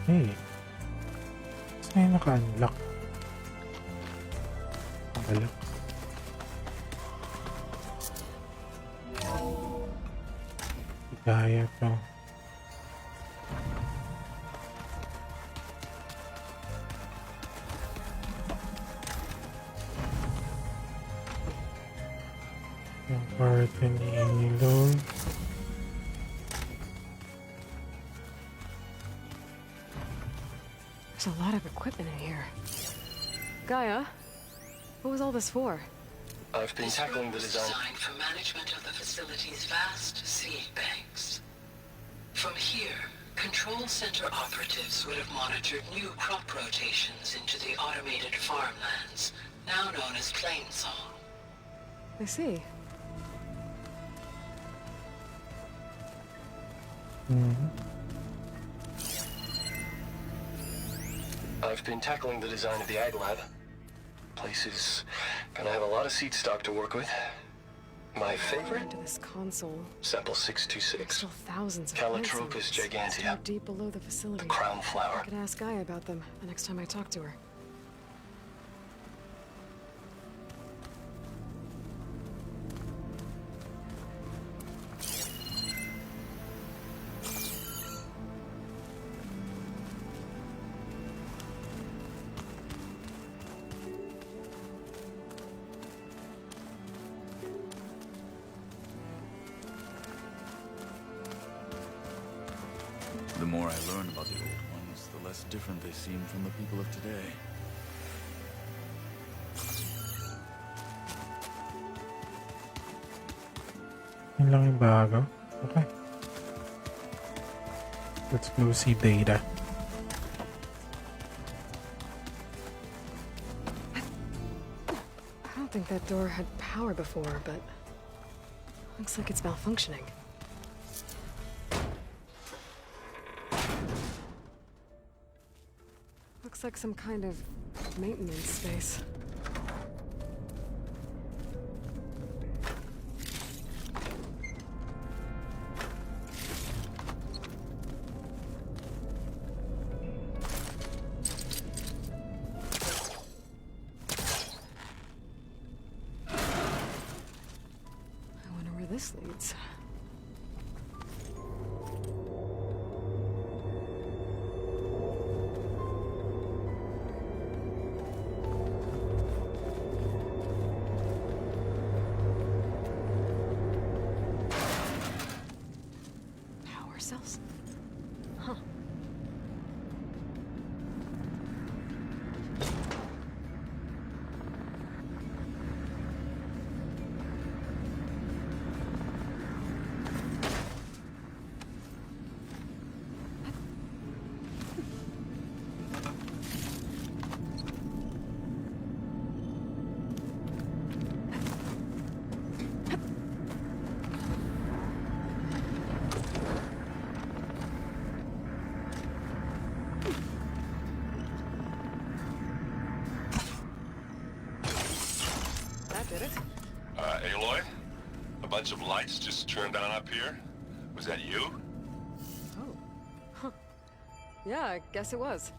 Okay. Saan naka-unlock? Balik. Kaya to. Yung parte ni Aloy. There's a lot of equipment in here. Gaia, what was all this for? I've been tackling the design. Designed for management of the facility's vast seed banks. From here, control center operatives would have monitored new crop rotations into the automated farmlands, now known as Plainsong. I see. I've been tackling the design of the Ag Lab. Place is gonna have a lot of seed stock to work with. My favorite? Into this console. Sample 626. Still thousands of Calotropis gigantea. Stored deep below the facility. The crown flower. I could ask Gaia about them the next time I talk to her. The more I learn about the old ones, the less different they seem from the people of today. Yun lang yung bago. Okay. Let's go see Beta. I don't think that door had power before, but looks like it's malfunctioning. Looks like some kind of maintenance space. I wonder where this leads. Power cells? Huh. That did it. Aloy? A bunch of lights just turned on up here? Was that you? Oh. Huh. Yeah, I guess it was.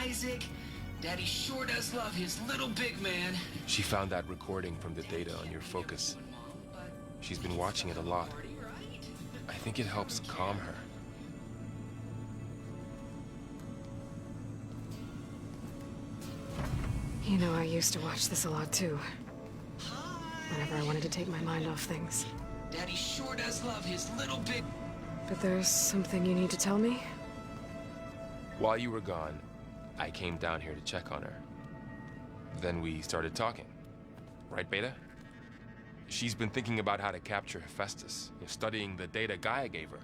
Isaac. Daddy sure does love his little big man. She found that recording from the data on your focus. She's been watching it a lot. I think it helps calm her. You know, I used to watch this a lot too. Whenever I wanted to take my mind off things. Daddy sure does love his little big... But there's something you need to tell me? While you were gone, I came down here to check on her. Then we started talking. Right, Beta? She's been thinking about how to capture Hephaestus, studying the data Gaia gave her.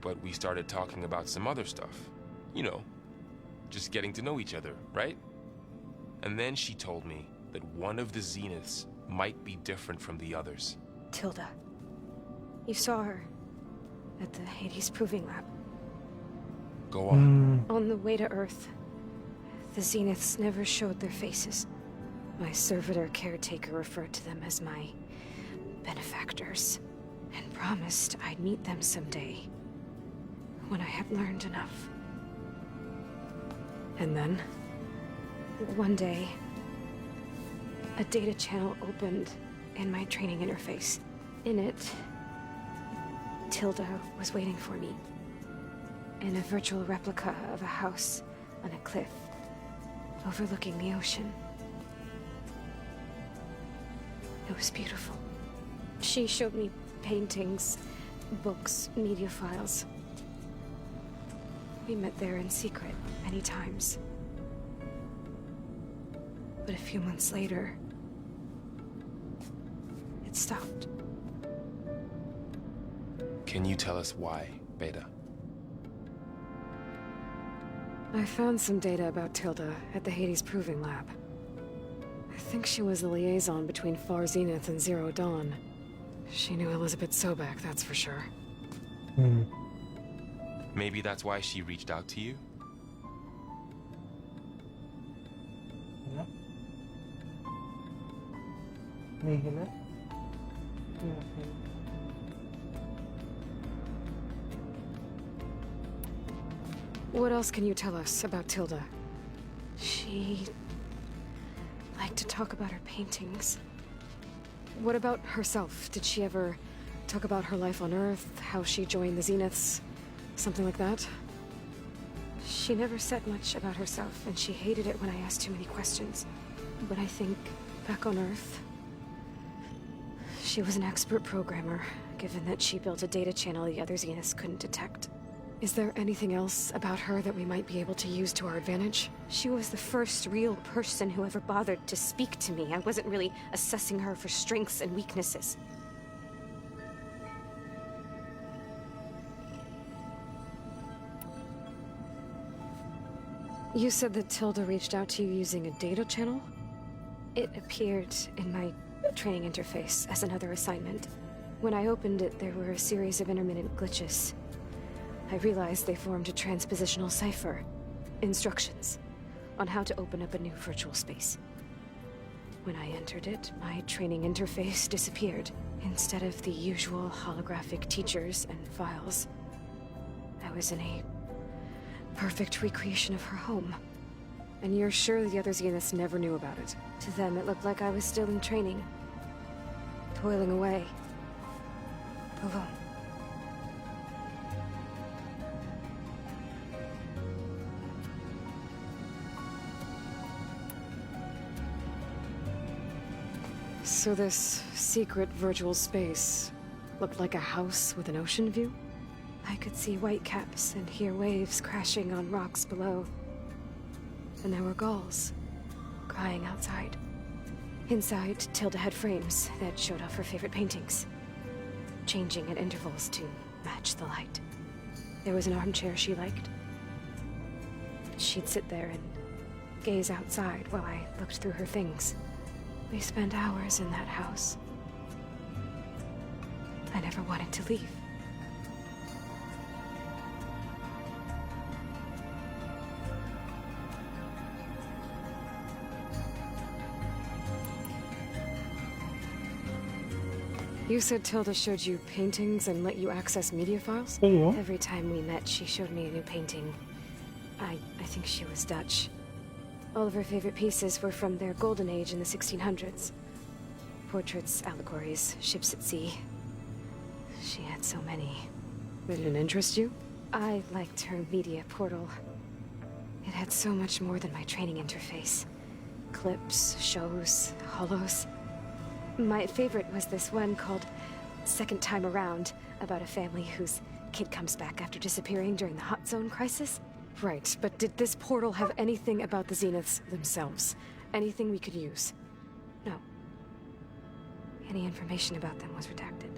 But we started talking about some other stuff. You know, just getting to know each other, right? And then she told me that one of the Zeniths might be different from the others. Tilda. You saw her at the Hades Proving Lab. Go on. On the way to Earth, the Zeniths never showed their faces. My servitor caretaker referred to them as my benefactors, and promised I'd meet them someday, when I had learned enough. And then, one day, a data channel opened in my training interface. In it, Tilda was waiting for me, in a virtual replica of a house on a cliff, overlooking the ocean. It was beautiful. She showed me paintings, books, media files. We met there in secret many times. But a few months later, it stopped. Can you tell us why, Beta? I found some data about Tilda at the Hades Proving Lab. I think she was the liaison between Far Zenith and Zero Dawn. She knew Elizabeth Sobek, that's for sure. Maybe that's why she reached out to you? What else can you tell us about Tilda? She liked to talk about her paintings. What about herself? Did she ever talk about her life on Earth, how she joined the Zeniths, something like that? She never said much about herself, and she hated it when I asked too many questions. But I think, back on Earth, she was an expert programmer, given that she built a data channel the other Zeniths couldn't detect. Is there anything else about her that we might be able to use to our advantage? She was the first real person who ever bothered to speak to me. I wasn't really assessing her for strengths and weaknesses. You said that Tilda reached out to you using a data channel? It appeared in my training interface as another assignment. When I opened it, there were a series of intermittent glitches. I realized they formed a transpositional cipher. Instructions on how to open up a new virtual space. When I entered it, my training interface disappeared. Instead of the usual holographic teachers and files, I was in a perfect recreation of her home. And you're sure the other Zeniths never knew about it? To them, it looked like I was still in training. Toiling away. Alone. So this secret virtual space looked like a house with an ocean view? I could see whitecaps and hear waves crashing on rocks below. And there were gulls crying outside. Inside, Tilda had frames that showed off her favorite paintings, changing at intervals to match the light. There was an armchair she liked. She'd sit there and gaze outside while I looked through her things. We spent hours in that house. I never wanted to leave. You said Tilda showed you paintings and let you access media files? Yeah. Every time we met, she showed me a new painting. I think she was Dutch. All of her favorite pieces were from their golden age in the 1600s. Portraits, allegories, ships at sea. She had so many. Did it interest you? I liked her media portal. It had so much more than my training interface. Clips, shows, holos. My favorite was this one called Second Time Around, about a family whose kid comes back after disappearing during the Hot Zone crisis. Right, but did this portal have anything about the Zeniths themselves? Anything we could use? No. Any information about them was redacted.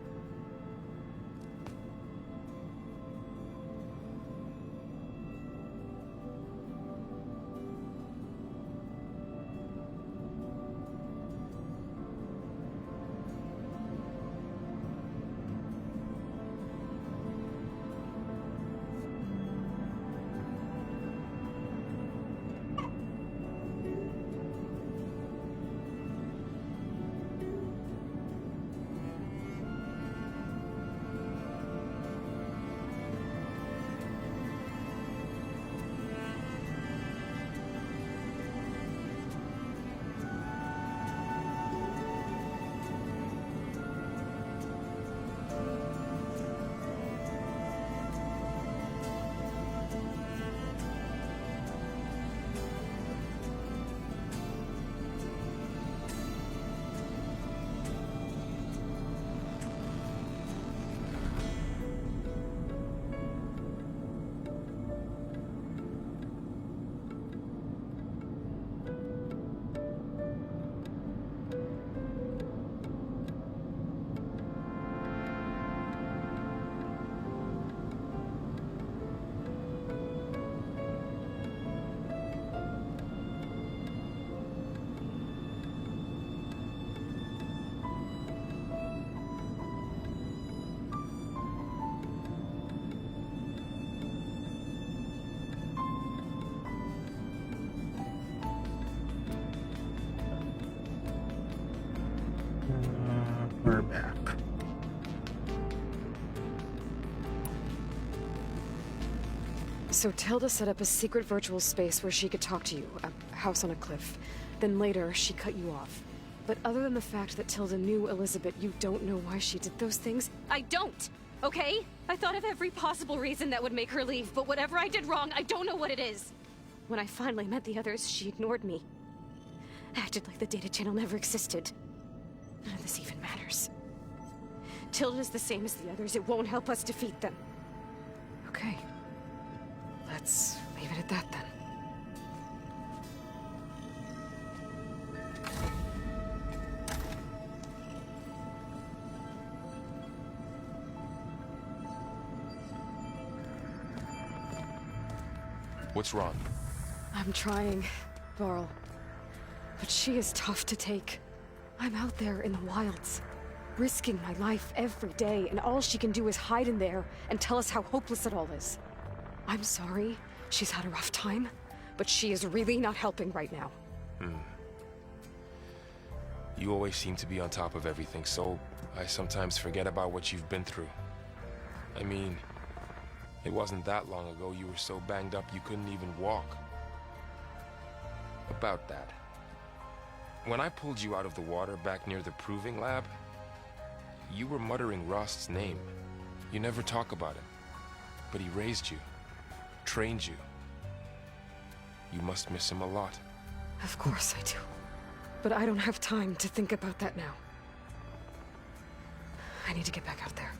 We're back. So Tilda set up a secret virtual space where she could talk to you, a house on a cliff. Then later, she cut you off. But other than the fact that Tilda knew Elizabeth, you don't know why she did those things? I don't, okay? I thought of every possible reason that would make her leave, but whatever I did wrong, I don't know what it is. When I finally met the others, she ignored me. Acted like the data channel never existed. None of this even matters. Tilda's the same as the others. It won't help us defeat them. Okay. Let's leave it at that then. What's wrong? I'm trying, Varl. But she is tough to take. I'm out there in the wilds, risking my life every day, and all she can do is hide in there and tell us how hopeless it all is. I'm sorry, she's had a rough time, but she is really not helping right now. You always seem to be on top of everything, so I sometimes forget about what you've been through. I mean, it wasn't that long ago you were so banged up you couldn't even walk. About that. When I pulled you out of the water back near the proving lab, you were muttering Rost's name. You never talk about it. But he raised you, trained you. You must miss him a lot. Of course I do. But I don't have time to think about that now. I need to get back out there.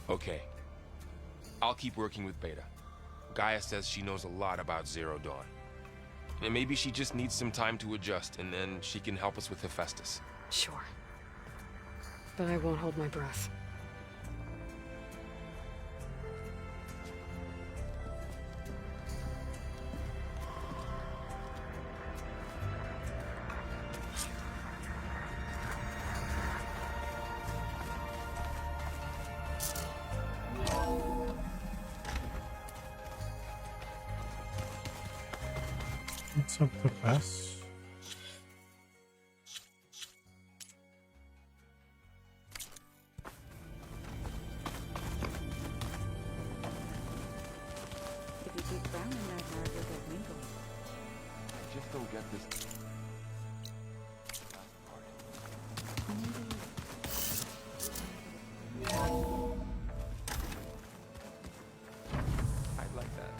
Okay. I'll keep working with Beta. Gaia says she knows a lot about Zero Dawn. And maybe she just needs some time to adjust, and then she can help us with Hephaestus. Sure. But I won't hold my breath. What's up the bus? If you keep frowning that hard, you'll get wrinkles. I just just don't get this. I'd like that.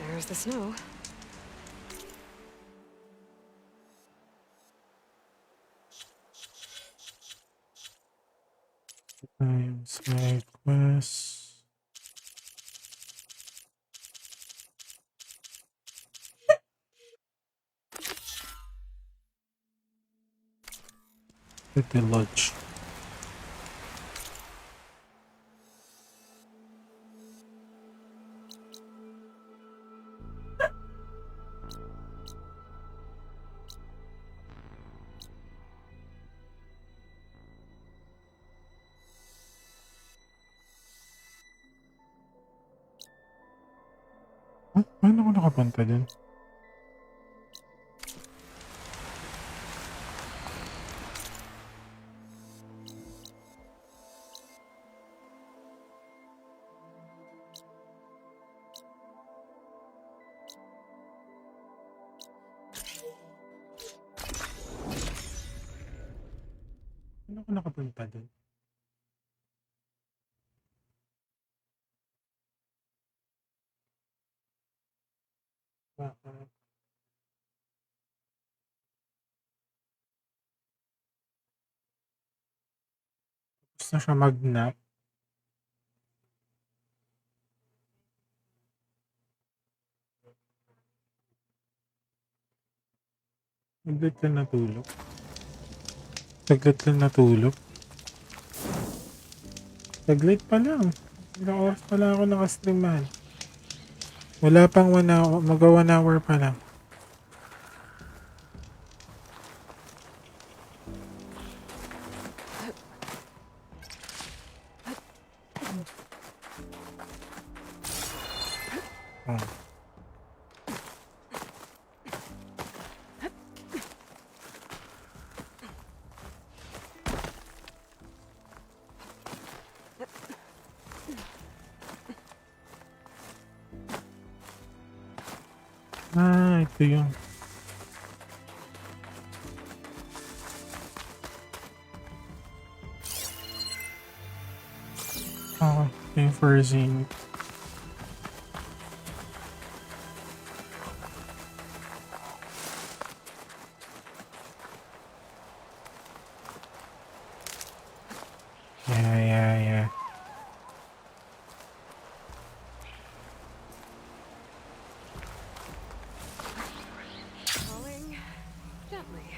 There's the snow. Side quest. At the lodge. Paano ako nakapunta dun? Paano ako nakapunta dun? Bakit? Tapos na siya mag-nap. Saglit lang natulog. Saglit lang natulog. Saglit pa lang. Ilang oras pa lang ako nakastream, man. Wala pang 1 hour. Mag-1 hour pa lang. Oh. Ah, ito yung okay, ito yung Furzing. Yeah. Falling gently.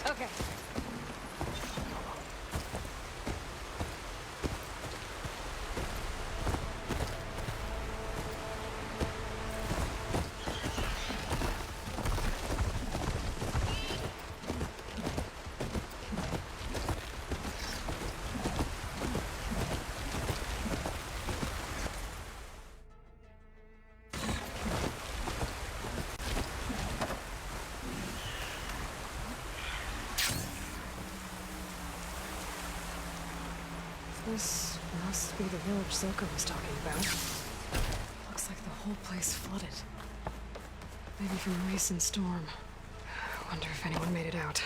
Okay. This must be the village Silka was talking about. Looks like the whole place flooded. Maybe from the recent storm. Wonder if anyone made it out.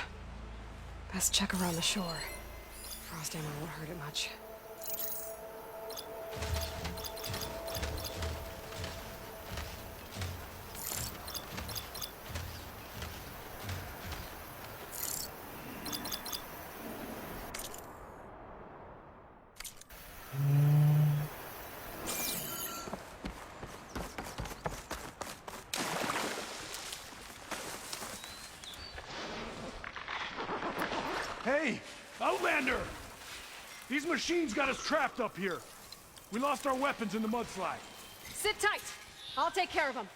Best check around the shore. Frost ammo won't hurt it much. Hey, Outlander! These machines got us trapped up here. We lost our weapons in the mudslide. Sit tight! I'll take care of them.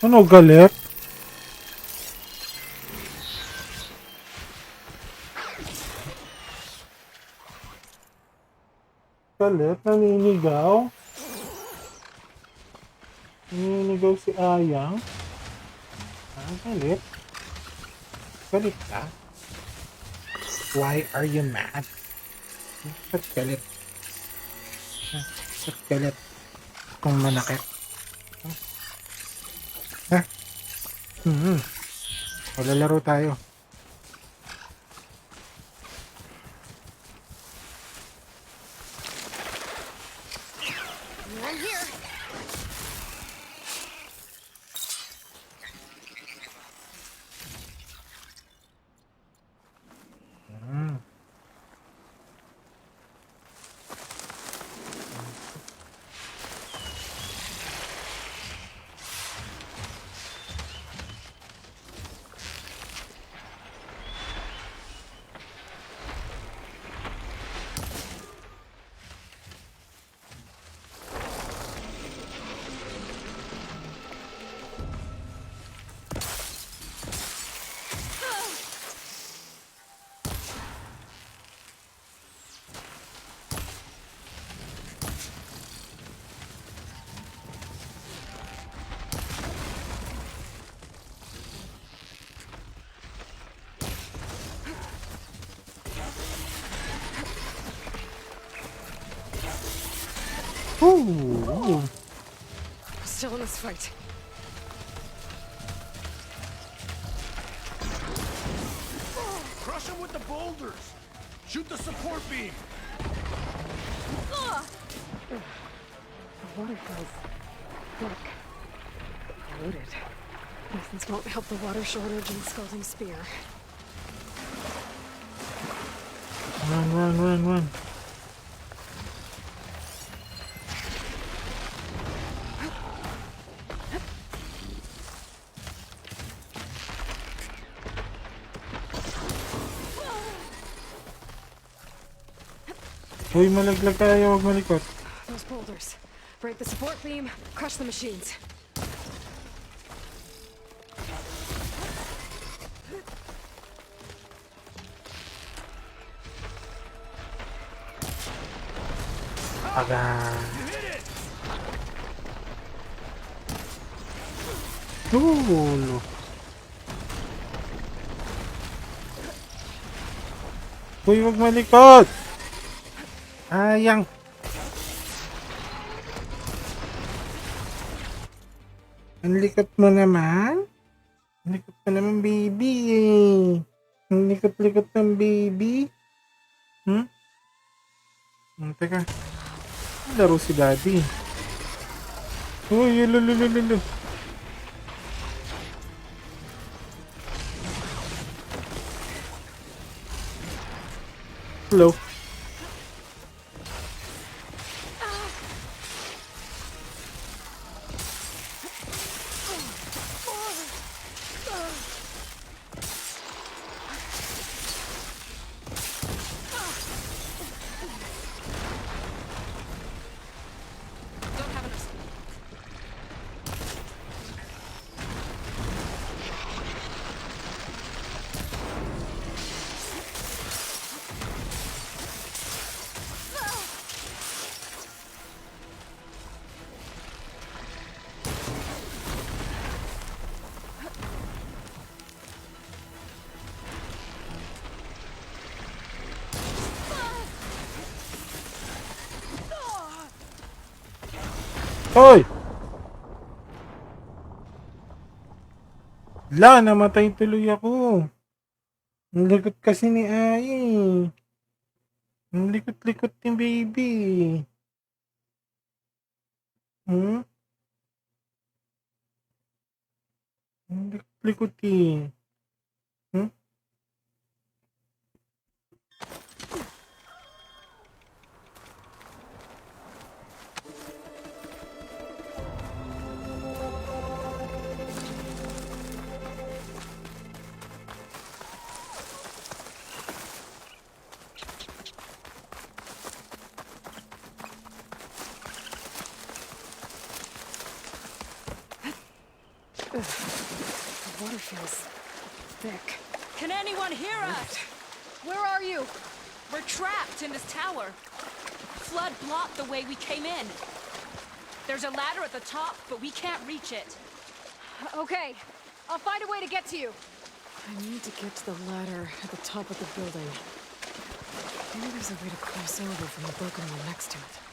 Ano galit? Galit? Naninigaw? Naninigaw si Ayang? Galit? Galit ka? Why are you mad? Ba't galit? Ba't galit? Kung manakit? Ha? Malalaro tayo. One here. Ooh. Still in this fight. Crush them with the boulders! Shoot the support beam! The water feels thick. Polluted. This won't help the water shortage and scalding spear. Run. Uy, malaglag tayo, huwag malikot. Those boulders. Break the support beam, crush the machines. Aga. Ulo. Uy, huwag malikot! Ayang. Ang likot mo naman. Ang likot mo naman, baby eh. Ang likot-likot ng baby. Teka. Laro si daddy. Uy, lululululu. Hello. Hoy! Namatay tuloy ako. Ang likot kasi ni Ai. Ang likot-likot ni baby. Ang likot-likot eh. The water feels thick. Can anyone hear us? Where are you? We're trapped in this tower. Flood blocked the way we came in. There's a ladder at the top, but we can't reach it. Okay, I'll find a way to get to you. I need to get to the ladder at the top of the building. Maybe there's a way to cross over from the broken one next to it.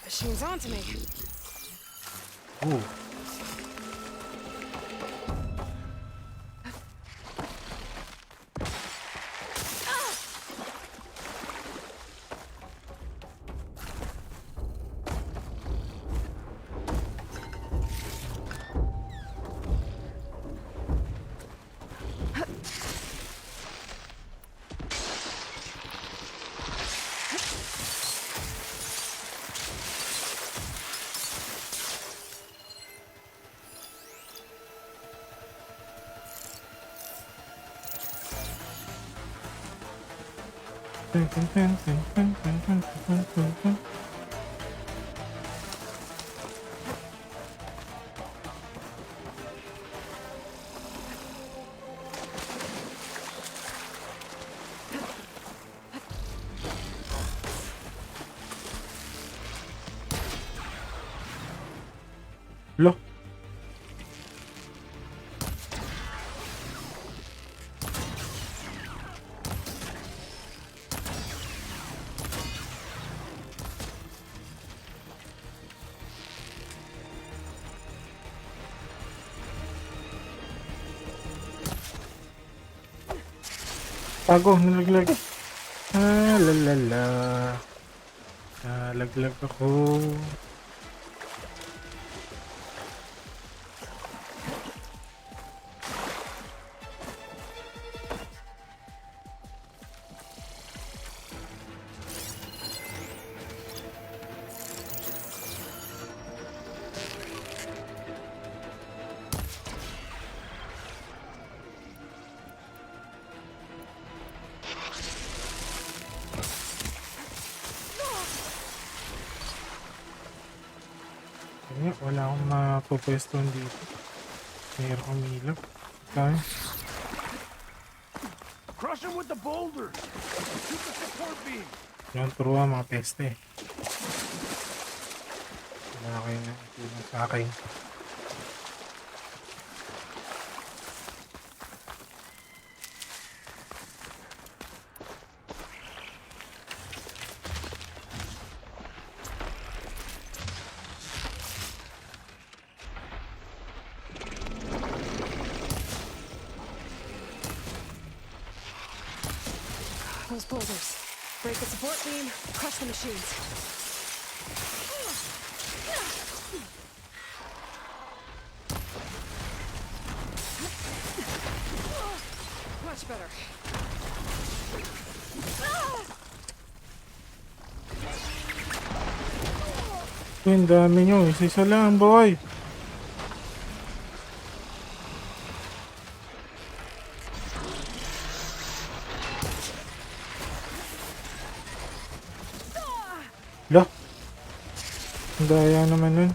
Machine's onto me. Ooh. Look. Tago, nalaglag. Lalala. Nalaglag ako. Wala akong mapupwestuhan dito. Mayroon akong milap. Okay. Crush him with the boulder. Shoot the support beam. Yan, turuan mga peste. Wala kayo na itulong sa akin. Those boulders. Break the support beam, crush the machines. Much better. Ang dami nyo. Isa-isa lang, boy. Lah. Ang daya naman nun.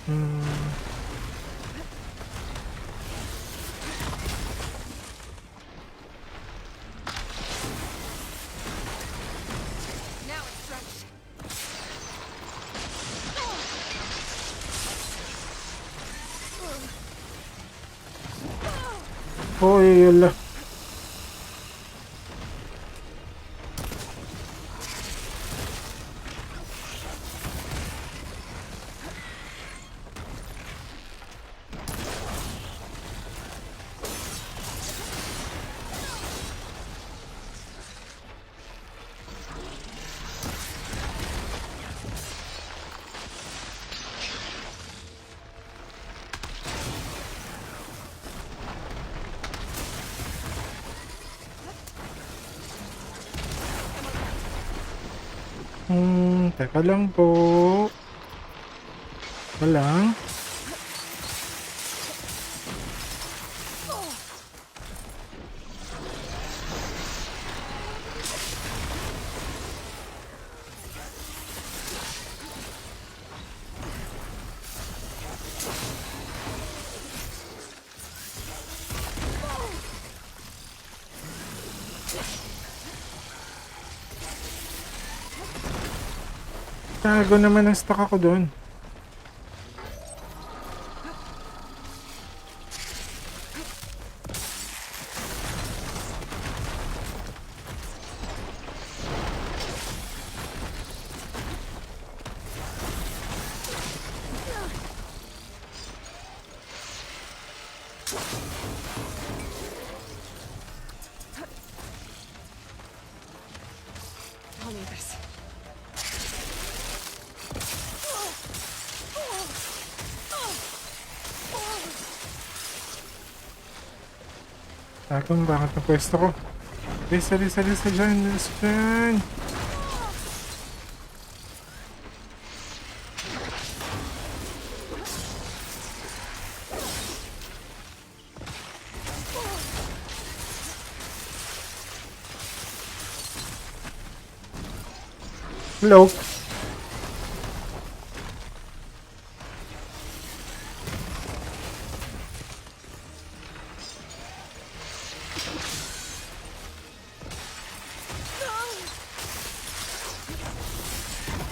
Hmm. Now it's stretched. Oy, yala. Teka lang po. Walang. Tago naman ang stock ako doon. I'll need this. Takong bakit ang pwesto ko? Lisa dyan. Lisa dyan. Hello.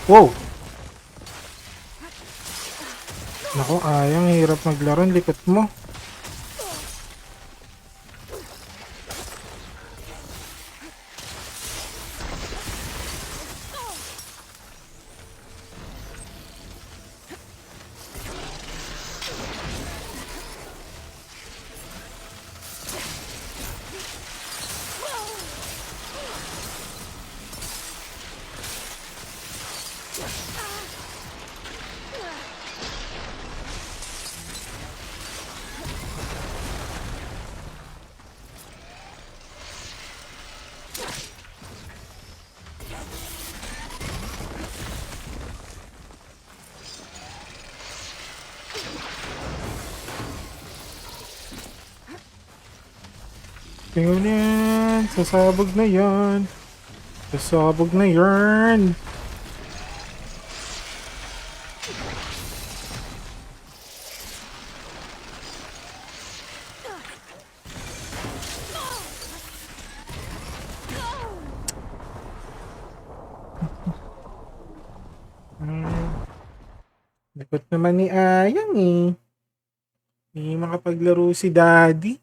Wow! Naku, ayang hirap maglaro. Ang likot mo. Tingnan yan. Sasabog na yan. Sasabog na yan. Likot naman ni Ayang eh. Hindi makapaglaro si Daddy.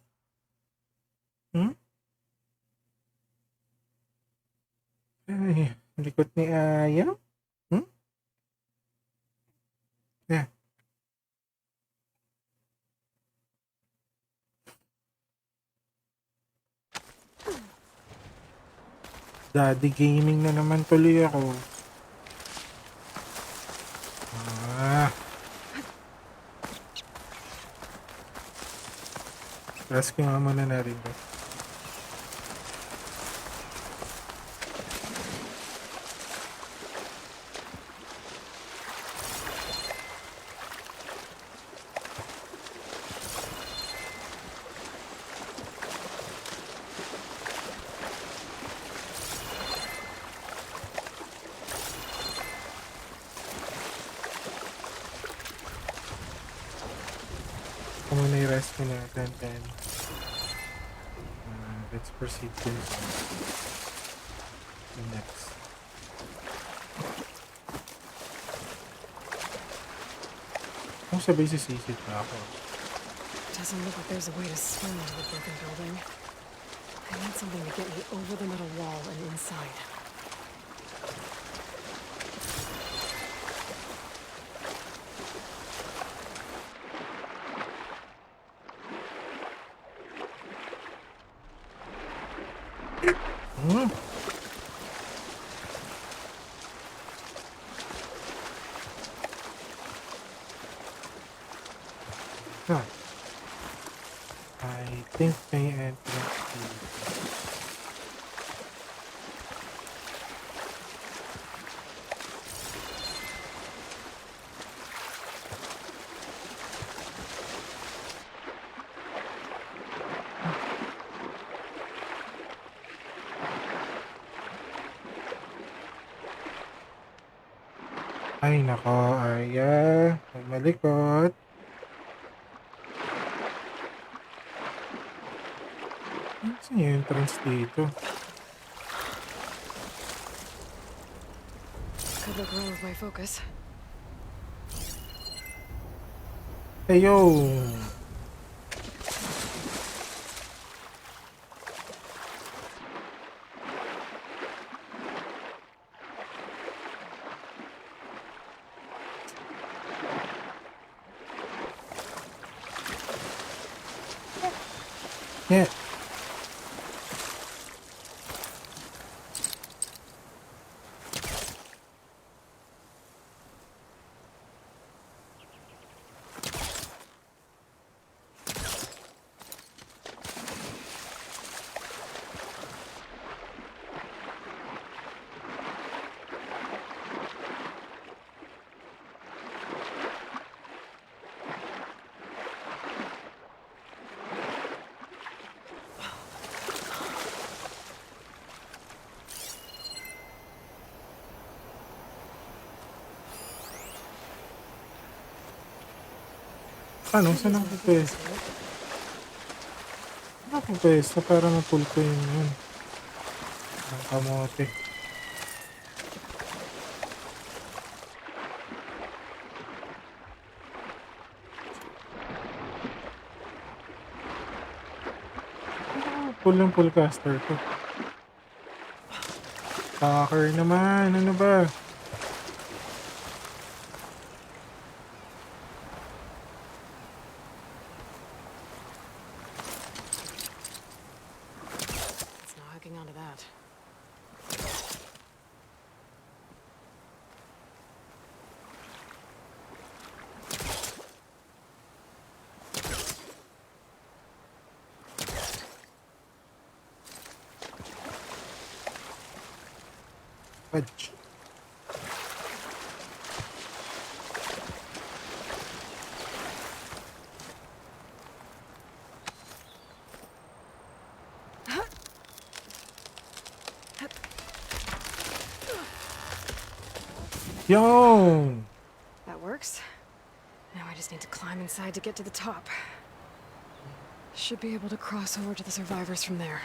Ay, likot ni Ayang. Yeah. Daddy gaming na naman tuloy ako. Press ko nga muna na rin. muna i-rescue natin, then let's proceed to the next. Kung sabay sisisid pa ako. Doesn't look like there's a way to swim into the broken building. I need something to get me over the metal wall and inside. Hmm? Huh. I think may entrance is ay nako, Arya, huwag malikot. Saan yung entrance dito? Could look wrong with my focus. Hey, yo! Yeah. Ano? Saan ako pwesto? Saan ako pwesto para mapul ko yun? Ang kamote. Pull yung pull caster ko. Hacker naman. Ano ba? Onto that. Fudge. Yo! That works. Now I just need to climb inside to get to the top. Should be able to cross over to the survivors from there.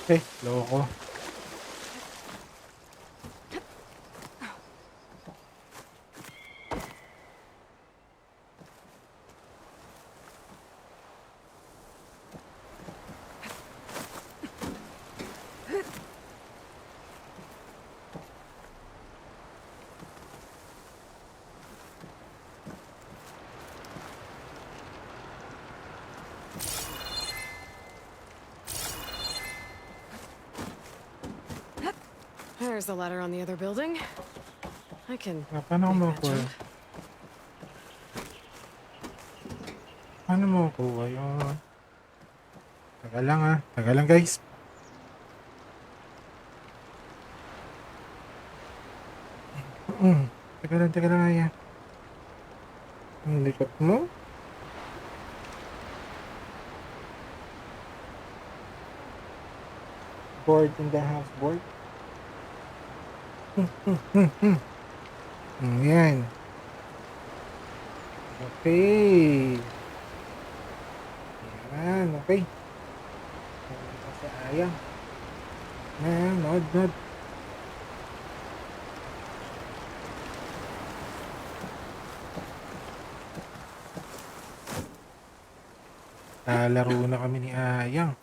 loko. There's the ladder on the other building. I can. Paano mo ko? Paano mo ko yun? Tagal lang ah. Tagal lang guys. Tagal lang yan. Ang likot mo? Board in the house, board. Yan. Okay. Yan, okay. Sa ayang. Nod. Laro na kami ni Ayang.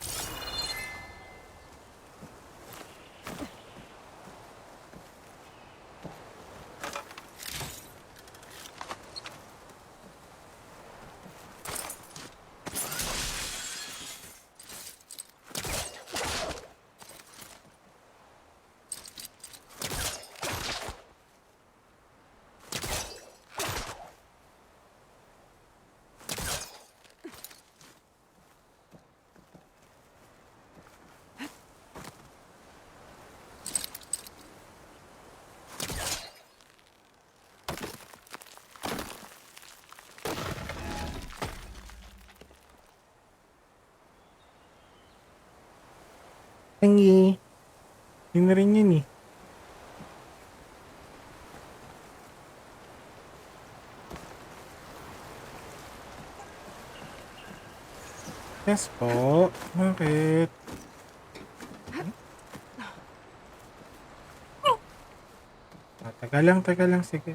Tangi. Yun na rin yun eh. Yes po. Bakit? Tagal lang. Sige.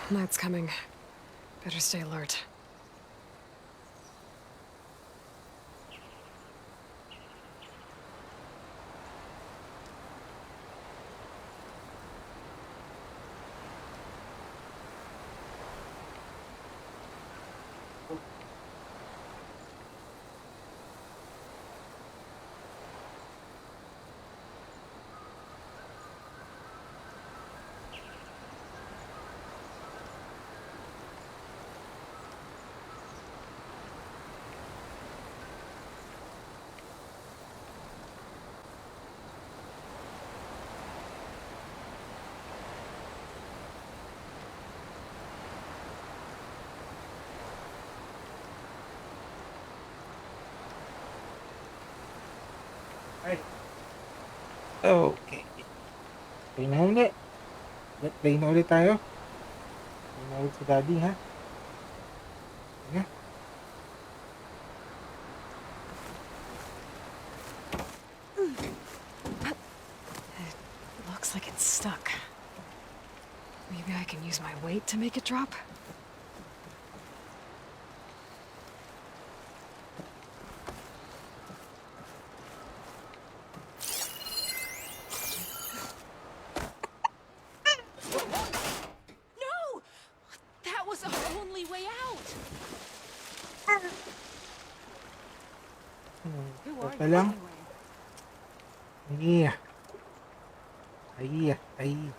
Night's coming. Better stay alert. Okay. Play na ulit. Play na ulit tayo. Play na ulit si Daddy, ha? Sige. It looks like it's stuck. Maybe I can use my weight to make it drop? our only way out. Who are Teka you lang. anyway? Ay.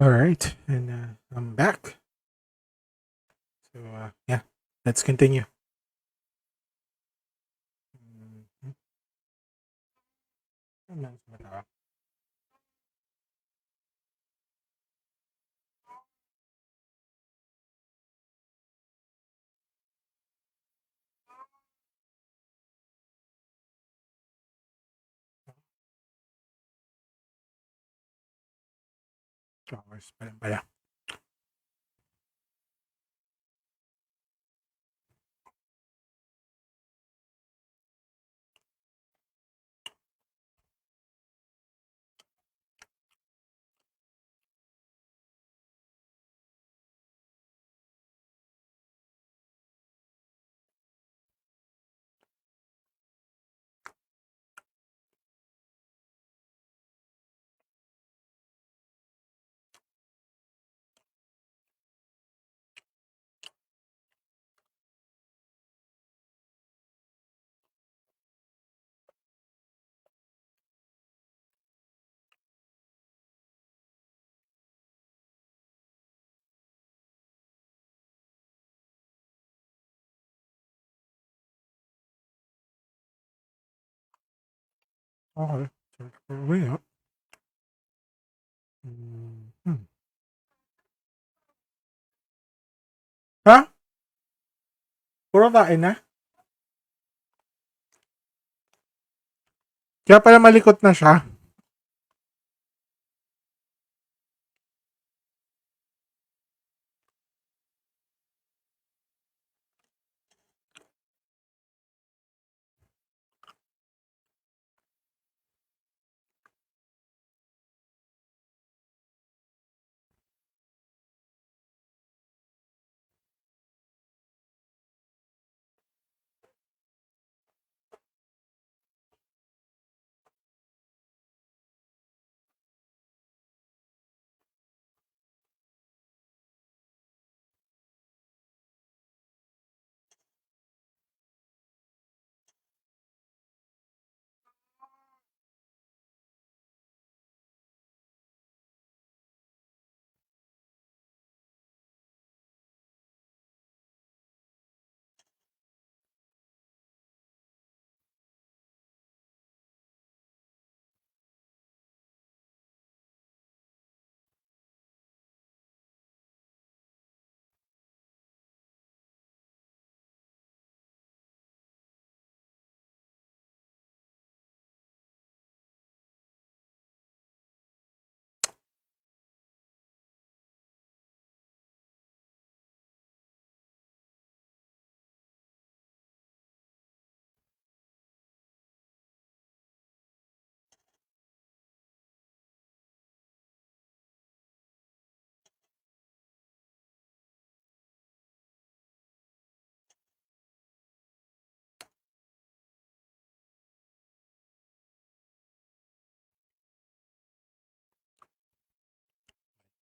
All right, and I'm back. So yeah, let's continue. Mhm. Ano ba ito? Flowers pa rin pala. Okay, search for a way out. Mhm. Ha? Puro kain na? Kaya pala malikot na siya.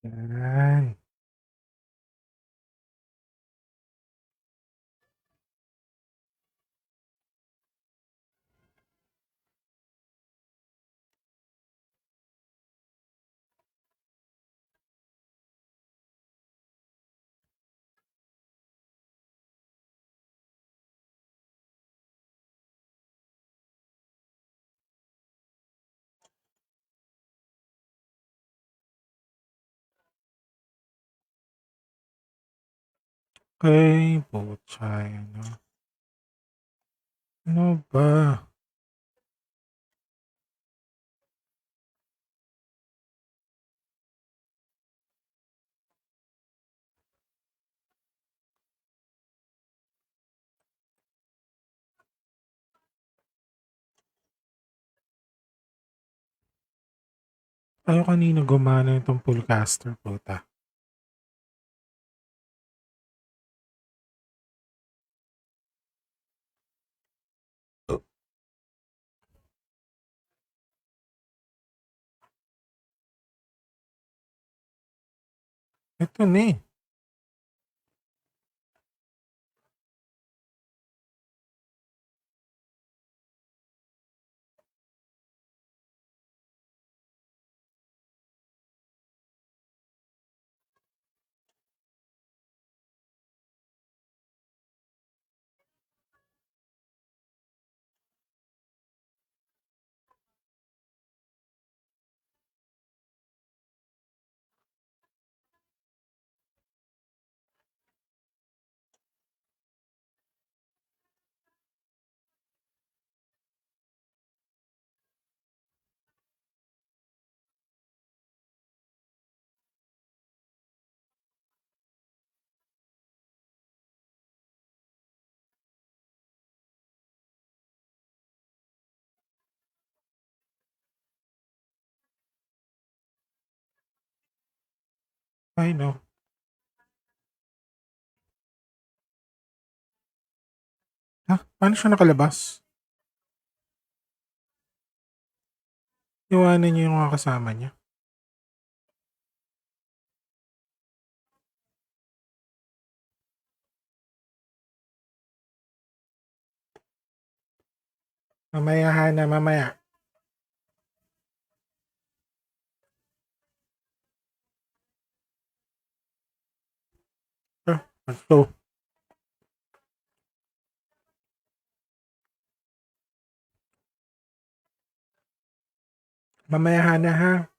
Yan. Okay, putya, ano? Ano ba? Ayaw kanina gumana itong Pullcaster, puta. Ito na eh. I know. Paano siya nakalabas? Iwanan niya yung mga kasama niya. Mamaya, Hana, mamaya. Let's go. Mamaya, Hana, ha?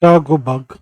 Gago bug.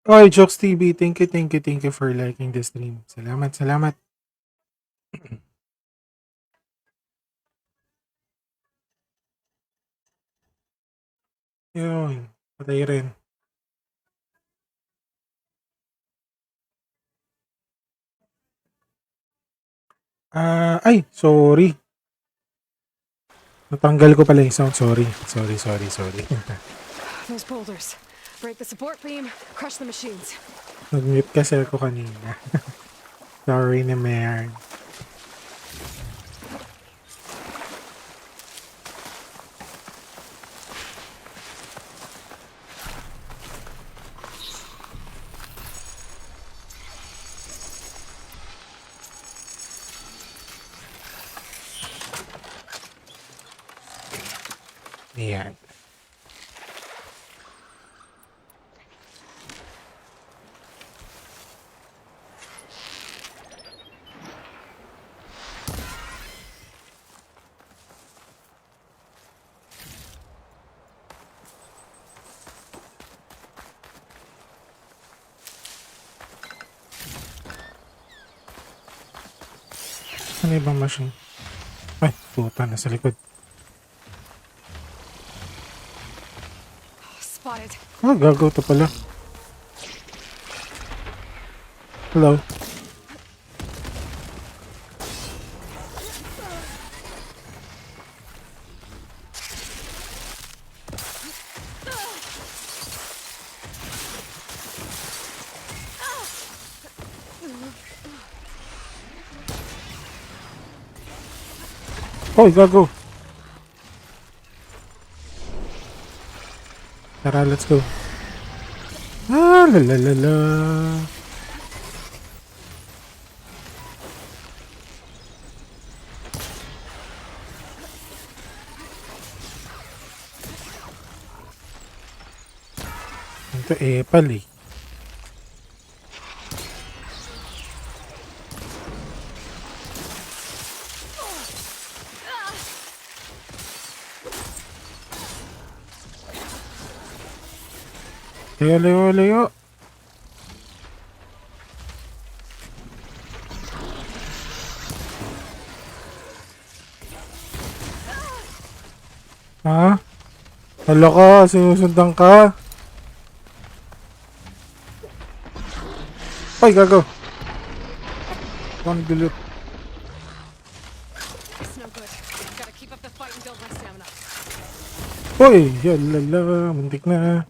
Oy, Jokes TV, thank you for liking the stream. Salamat. Yun, patay rin. Ay, sorry. Natanggal ko pala yung sound. Sorry. Those boulders. Break the support beam, crush the machines. Nag-mute kasi ako kanina. Sorry na, man. Ayan. Ano ibang machine? Ay, puta, nasa likod. Spotted. Gago to pala. Hello. Oh, gago. Tara, let's go. Ah, la la la la. Ito epal eh. Layo, layo, layo. Ha? Hala ka, sinusundan ka. Ay, gago. One bullet. It's no good. Gotta keep up the fight and build my stamina. Uy, yalala, muntik na.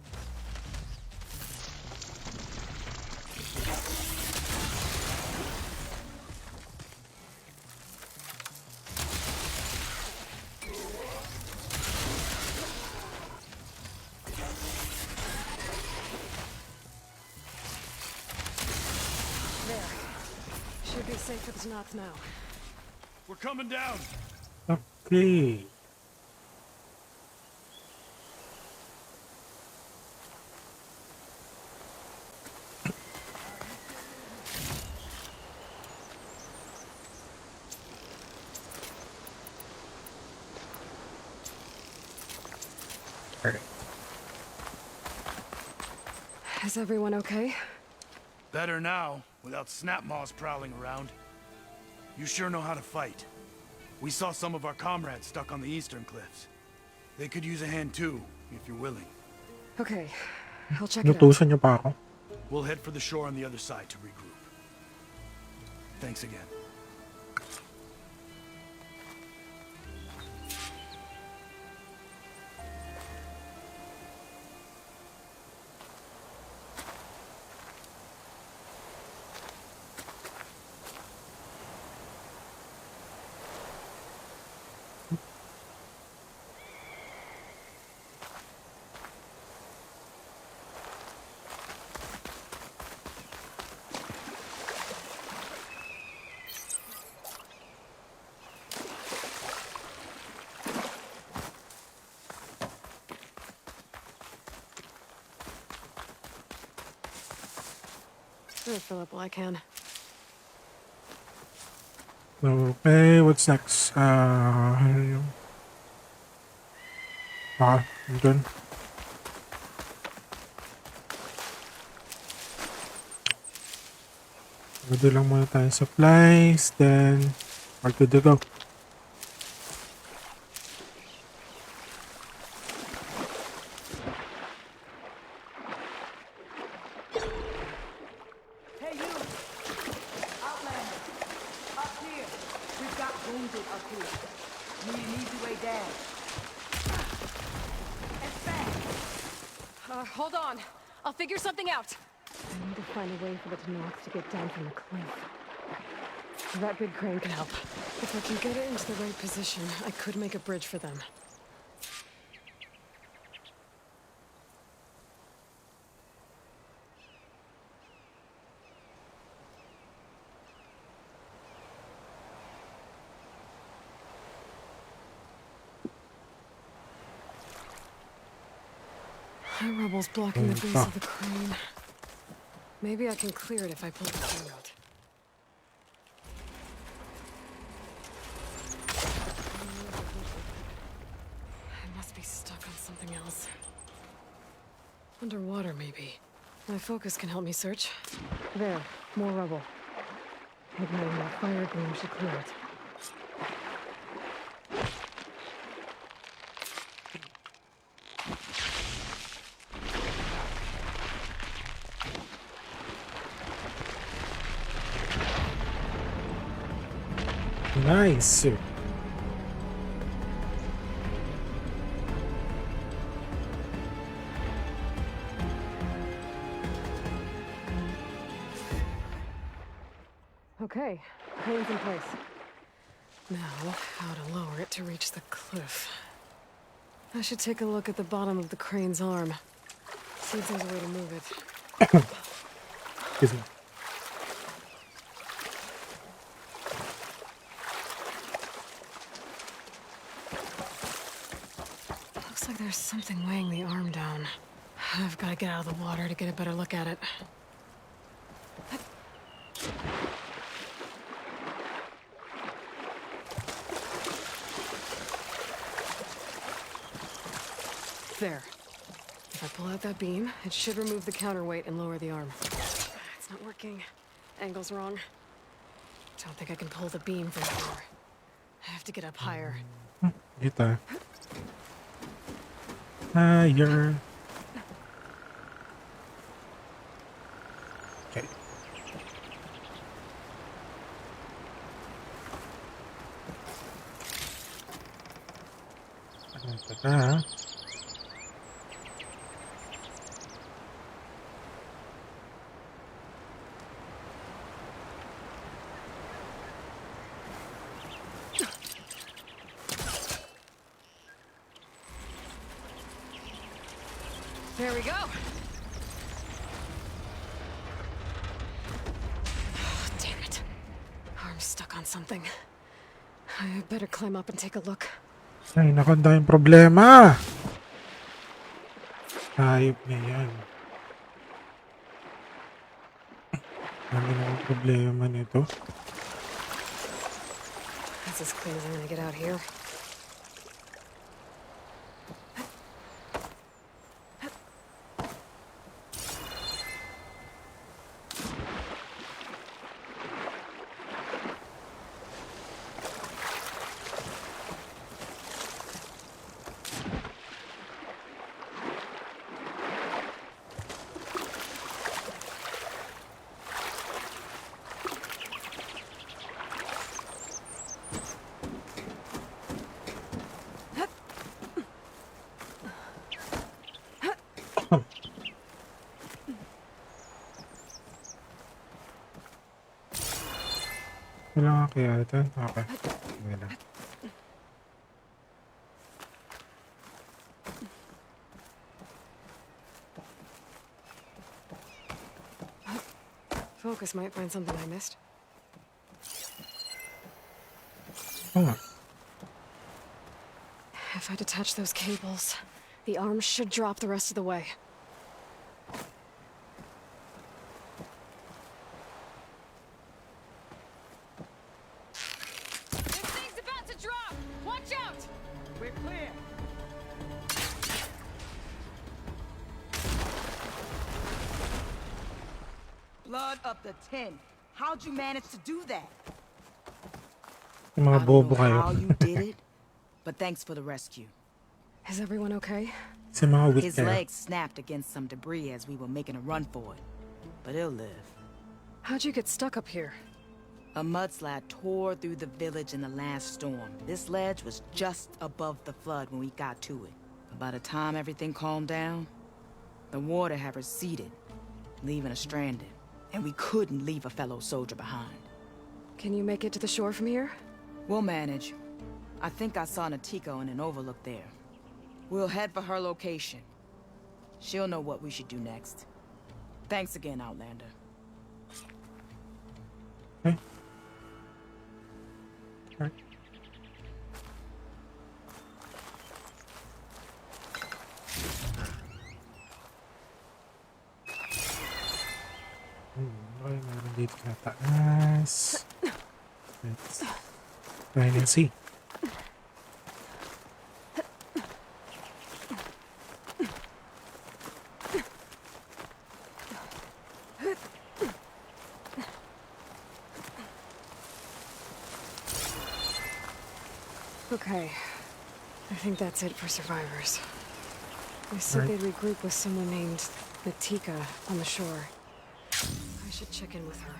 There. Should be safe with knots now. We're coming down. Okay. Is everyone okay? Better now, without Snapmaws prowling around. You sure know how to fight. We saw some of our comrades stuck on the eastern cliffs. They could use a hand too, if you're willing. Okay, I'll check it out. Nutusan niyo pa ako. We'll head for the shore on the other side to regroup. Thanks again. I'll fill up while I can. Okay, what's next? I'm done. Pwede lang muna tayo supplies, then all to the go. Hey, you! Outlander! Up here! We've got wounded up here. Need an easy way down. And fast! Hold on. I'll figure something out. I need to find a way for the Knots to get down from the cliff. That big crane can help. If I can get it into the right position, I could make a bridge for them. High rubble's blocking the base of the crane. Maybe I can clear it if I pull the thing out. I must be stuck on something else. Underwater, maybe. My focus can help me search. There, more rubble. Igniting that fire gleam should clear it. Nice. Okay, crane's in place. Now, how to lower it to reach the cliff. I should take a look at the bottom of the crane's arm. See if there's a way to move it. Excuse me. Looks like there's something weighing the arm down. I've got to get out of the water to get a better look at it. There. If I pull out that beam, it should remove the counterweight and lower the arm. It's not working. Angle's wrong. Don't think I can pull the beam from here. I have to get up higher. Kita. Higher. Okay. Ano pa? There we go. Oh, damn it. Arm's stuck on something. I better climb up and take a look. Ay, naku, ang daming problema. Hayop na yan. Dami na problema nito. That's as clean as I'm gonna get out here. Wala nga kaya ito. Okay. Sige lang. Focus might find something I missed. Oh. If I detach those cables, the arm should drop the rest of the way. This thing's about to drop! Watch out! We're clear. Blood up to 10. How'd you manage to do that? Yung mga bobo kayo. How you did it, but thanks for the rescue. Is everyone okay? Sa mga weak His kayo. legs snapped against some debris as we were making a run for it, but he'll live. How'd you get stuck up here? A mudslide tore through the village in the last storm. This ledge was just above the flood when we got to it. But by the time everything calmed down, the water had receded, leaving us stranded. And we couldn't leave a fellow soldier behind. Can you make it to the shore from here? We'll manage. I think I saw Natiko in an overlook there. We'll head for her location. She'll know what we should do next. Thanks again, Outlander. Okay. Alright. Okay, meron dito na taas. Let's try and see. Okay. I think that's it for survivors. They said Right. they'd regroup with someone named Natika on the shore. I should check in with her.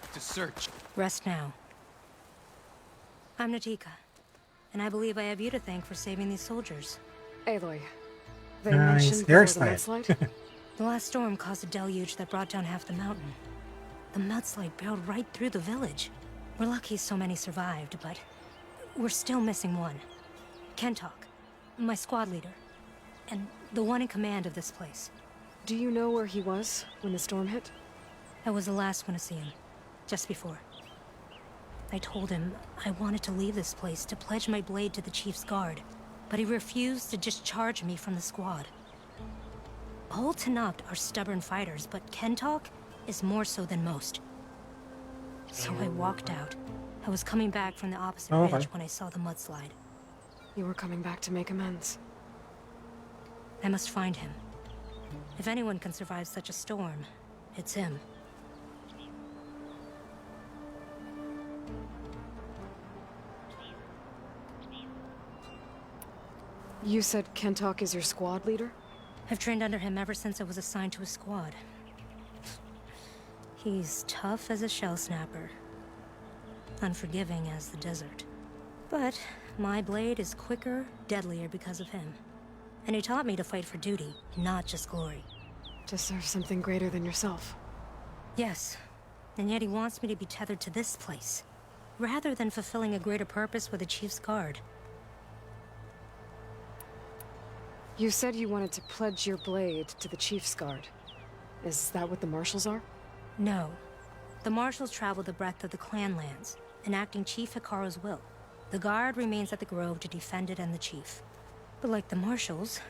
have to search. Rest now. I'm Natika, and I believe I have you to thank for saving these soldiers. Aloy, they Nice mentioned before the hairstyle. mudslide? The last storm caused a deluge that brought down half the mountain. The mudslide barreled right through the village. We're lucky so many survived, but we're still missing one. Kentok, my squad leader, and the one in command of this place. Do you know where he was when the storm hit? I was the last one to see him, just before. I told him I wanted to leave this place to pledge my blade to the Chief's guard, but he refused to discharge me from the squad. All Tenakth are stubborn fighters, but Kentok is more so than most. So I walked out. I was coming back from the opposite Okay. ridge when I saw the mudslide. You were coming back to make amends. I must find him. If anyone can survive such a storm, it's him. You said Kentok is your squad leader? I've trained under him ever since I was assigned to a squad. He's tough as a shell snapper, unforgiving as the desert. But my blade is quicker, deadlier because of him. And he taught me to fight for duty, not just glory. To serve something greater than yourself. Yes, and yet he wants me to be tethered to this place, rather than fulfilling a greater purpose with the Chief's guard. You said you wanted to pledge your blade to the Chief's guard. Is that what the Marshals are? No. The Marshals travel the breadth of the clan lands, enacting Chief Hikaru's will. The guard remains at the Grove to defend it and the Chief. But like the Marshals,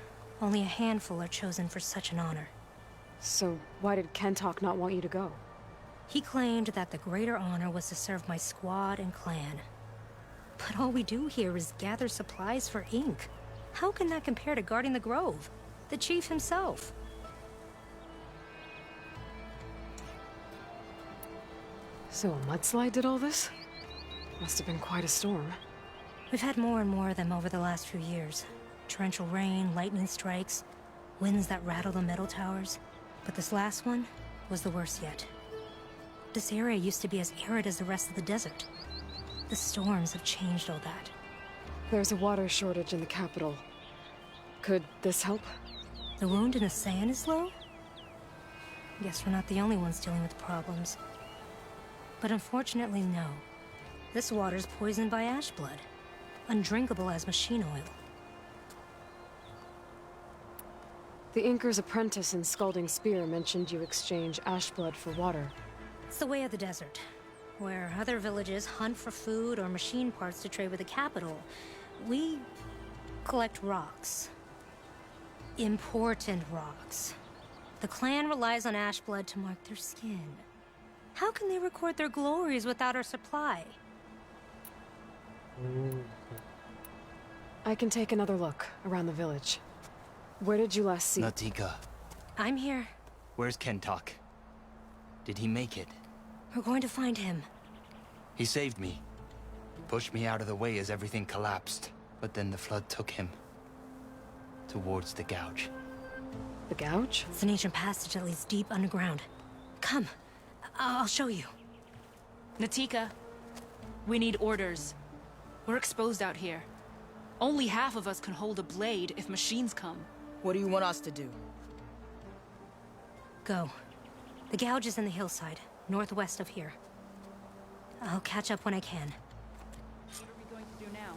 only a handful are chosen for such an honor. So why did Kentok not want you to go? He claimed that the greater honor was to serve my squad and clan. But all we do here is gather supplies for ink. How can that compare to guarding the Grove? The Chief himself. So a mudslide did all this? Must have been quite a storm. We've had more and more of them over the last few years. Torrential rain, lightning strikes, winds that rattle the metal towers. But this last one was the worst yet. This area used to be as arid as the rest of the desert. The storms have changed all that. There's a water shortage in the capital. Could this help? The wound in the sand is low? Guess we're not the only ones dealing with problems. But unfortunately, no. This water's poisoned by ash blood. Undrinkable as machine oil. The Inker's apprentice in Scalding Spear mentioned you exchange ash blood for water. It's the way of the desert, where other villages hunt for food or machine parts to trade with the capital. We collect rocks. Important rocks. The clan relies on ash blood to mark their skin. How can they record their glories without our supply? I can take another look around the village. Where did you last see? Natika, I'm here. where's Kentok? Did he make it? We're going to find him. He saved me. Pushed me out of the way as everything collapsed. But then the flood took him. Towards the gouge. The gouge? It's an ancient passage that leads deep underground. Come. I'll show you. Natika, we need orders. We're exposed out here. Only half of us can hold a blade if machines come. What do you want us to do? Go. The gouge is in the hillside, northwest of here. I'll catch up when I can. What are we going to do now?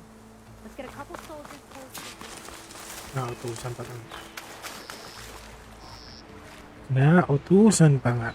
Let's get a couple soldiers posted. Nautusan pa nga. Nautusan pa nga.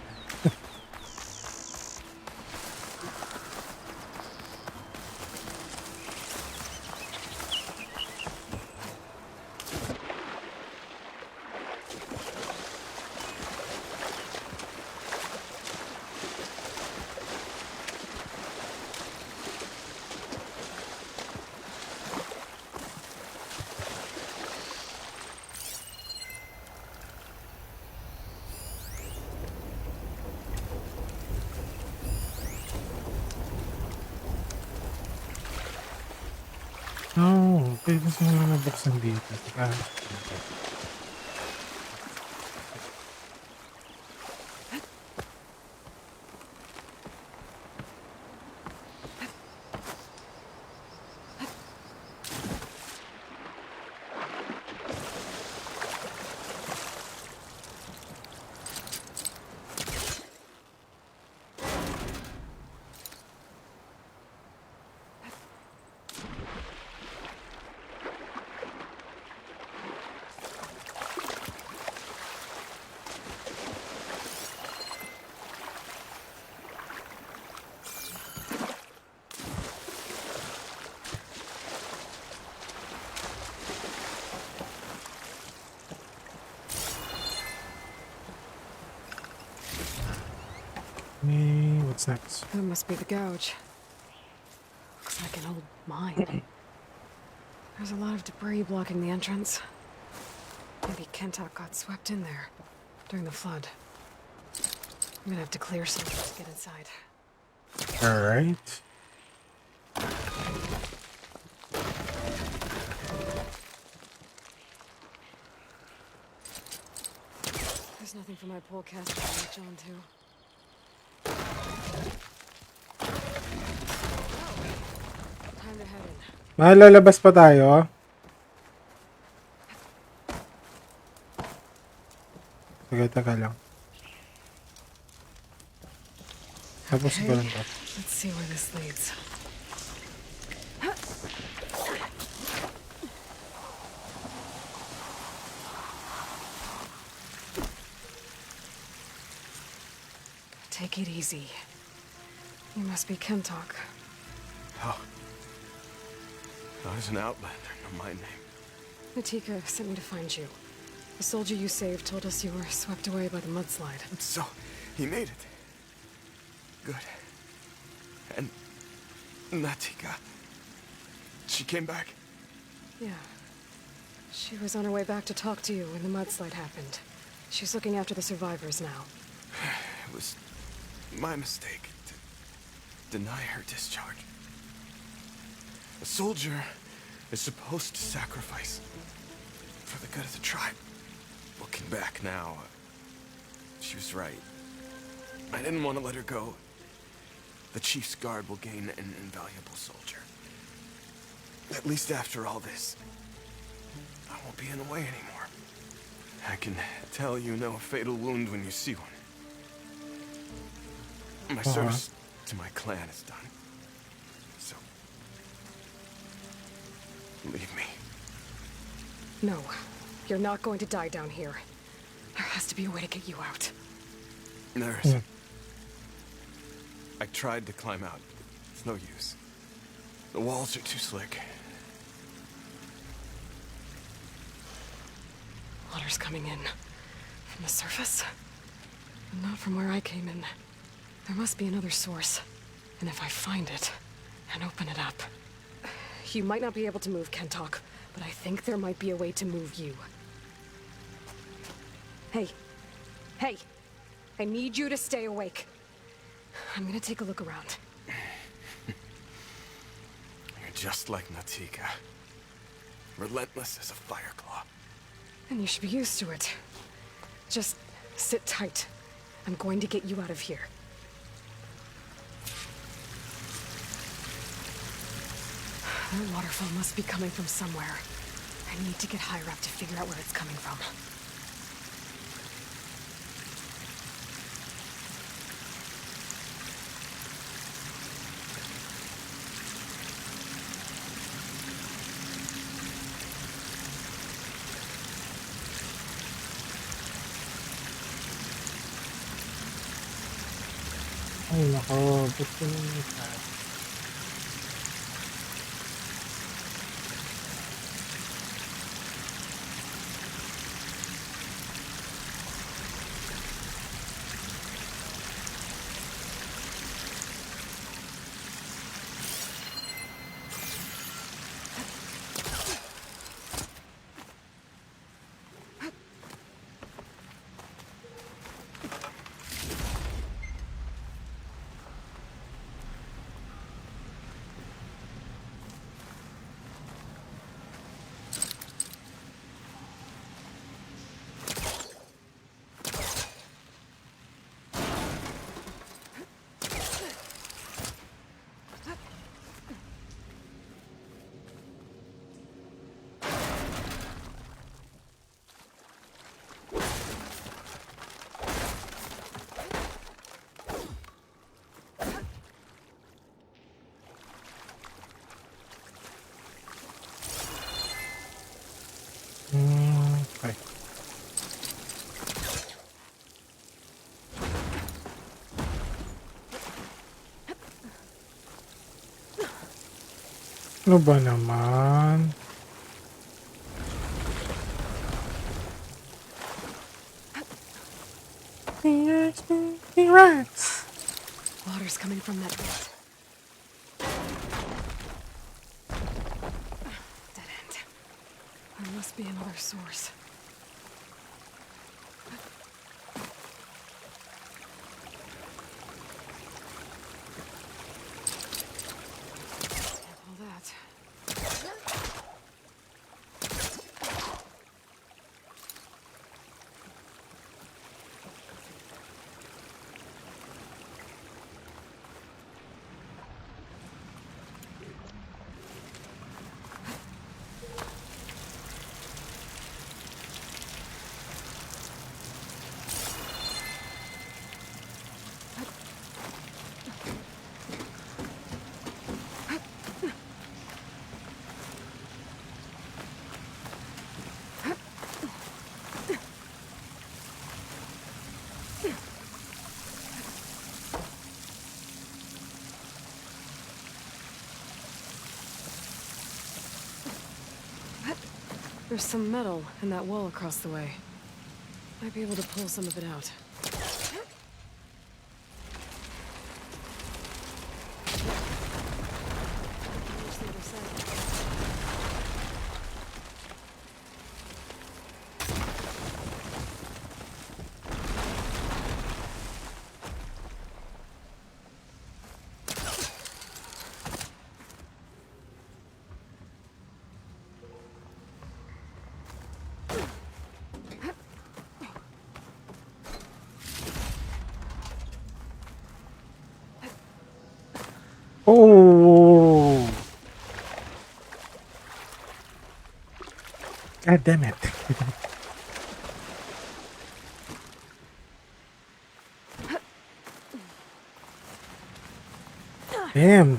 Oh, pwede siguro nabuksan dito. Teka. What's next? That must be the gouge. Looks like an old mine. There's a lot of debris blocking the entrance. Maybe Kentok got swept in there during the flood. I'm gonna have to clear some to get inside. Alright. There's nothing for my polecaster to latch on to. Time to head in. Mahal, lalabas pa tayo. Sige, taga lang. Tapos ko lang to. Let's see where this leads. Take it easy. You must be Kentok. Oh. I was an outlander, no my name. Natika sent me to find you. The soldier you saved told us you were swept away by the mudslide. So, he made it. Good. And Natika, she came back? Yeah. She was on her way back to talk to you when the mudslide happened. She's looking after the survivors now. It was my mistake to deny her discharge. A soldier is supposed to sacrifice for the good of the tribe. Looking back now, she was right. I didn't want to let her go. The Chief's Guard will gain an invaluable soldier. At least after all this, I won't be in the way anymore. I can tell you know a fatal wound when you see one. My service to my clan is done. So, leave me. No, you're not going to die down here. There has to be a way to get you out. There's... I tried to climb out. It's no use. The walls are too slick. Water's coming in. From the surface? But not from where I came in. There must be another source. And if I find it, and open it up... You might not be able to move, Kentok, but I think there might be a way to move you. Hey. Hey! I need you to stay awake. I'm gonna take a look around. You're just like Natika. Relentless as a fireclaw. And you should be used to it. Just sit tight. I'm going to get you out of here. That waterfall must be coming from somewhere. I need to get higher up to figure out where it's coming from. Ay, nako. Ba't ko nang nagsabi? Okay. Ano ba naman? T-Rex. Water's coming from that vent. Dead end. There must be another source. All that. There's some metal in that wall across the way. Might be able to pull some of it out. Here's the other side. Oh! God damn it. Damn.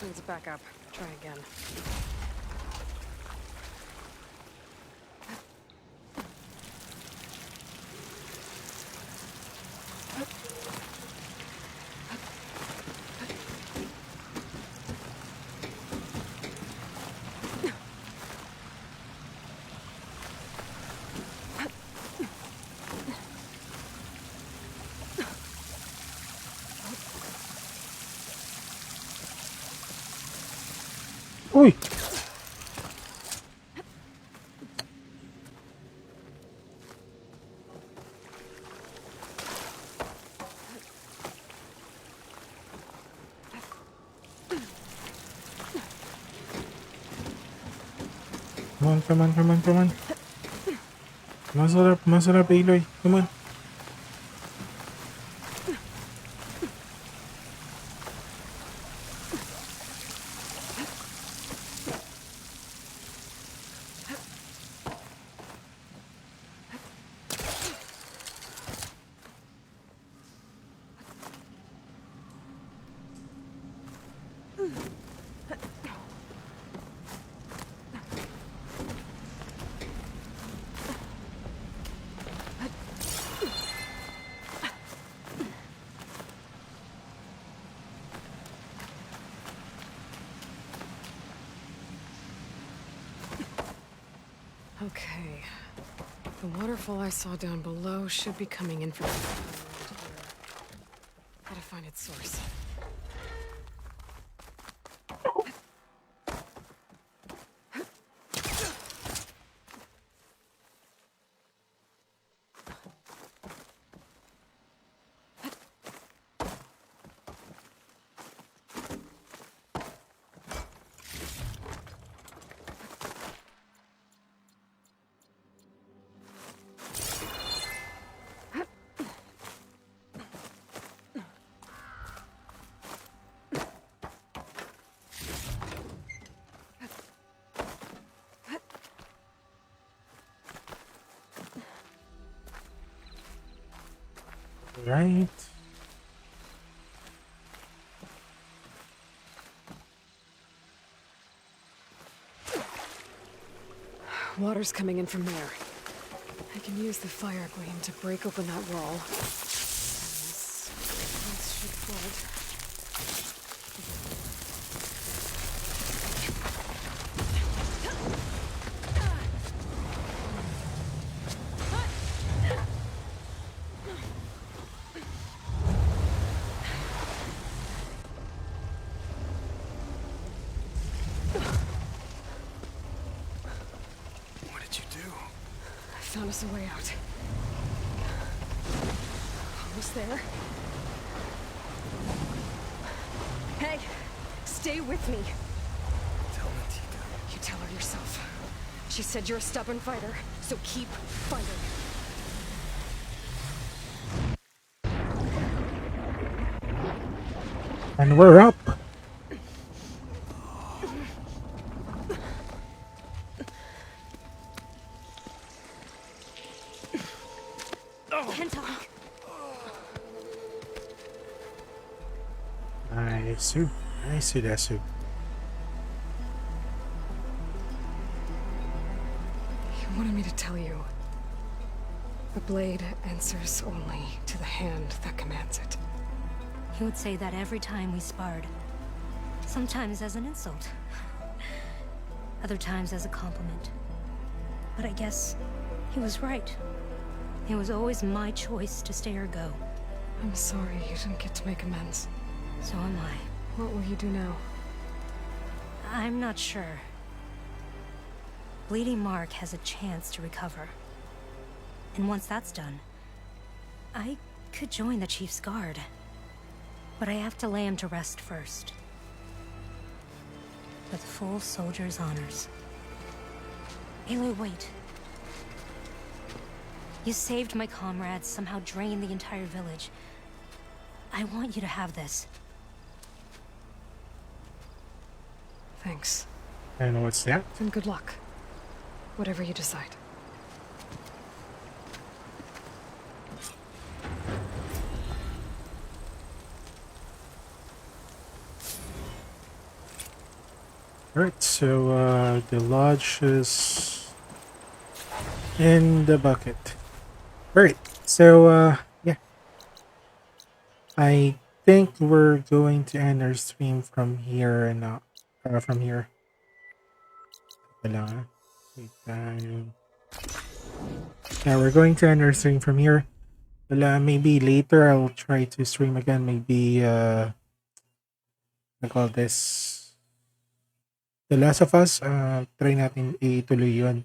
Needs back up. Try again. Uy! Come on. Masarap, Aloy. Come on. Okay. The waterfall I saw down below should be coming in from... Gotta find its source. Right. Water's coming in from there. I can use the fire gleam to break open that wall. This should flood. Found us a way out. Almost there. Hey, stay with me. Tell Natika. You tell her yourself. She said you're a stubborn fighter, so keep fighting. And we're up. Nice, Desu. You wanted me to tell you. The blade answers only to the hand that commands it. He would say that every time we sparred. Sometimes as an insult. Other times as a compliment. But I guess he was right. It was always my choice to stay or go. I'm sorry you didn't get to make amends. So am I. What will you do now? I'm not sure. Bleeding Mark has a chance to recover. And once that's done, I could join the Chief's Guard. But I have to lay him to rest first. With full soldier's honors. Aloy, wait. You saved my comrades, somehow drained the entire village. I want you to have this. Thanks. And what's that? And good luck. Whatever you decide. Alright, so the lodge is in the bucket. Alright, so yeah. I think we're going to end our stream from here and from here. Wait, yeah, we're going to end our stream from here. Well, maybe later I'll try to stream again. Maybe I call this The Last of Us. Try natin ituloy yun.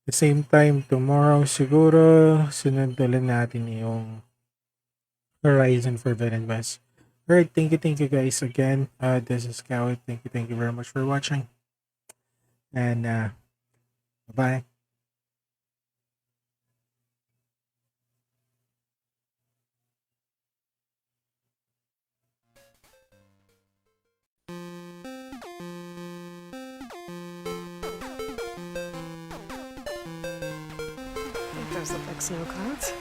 The same time tomorrow siguro sunod ulit natin yung Horizon Forbidden West. Alright, thank you guys again. This is Scout. Thank you very much for watching. And bye. Those look like snow clouds.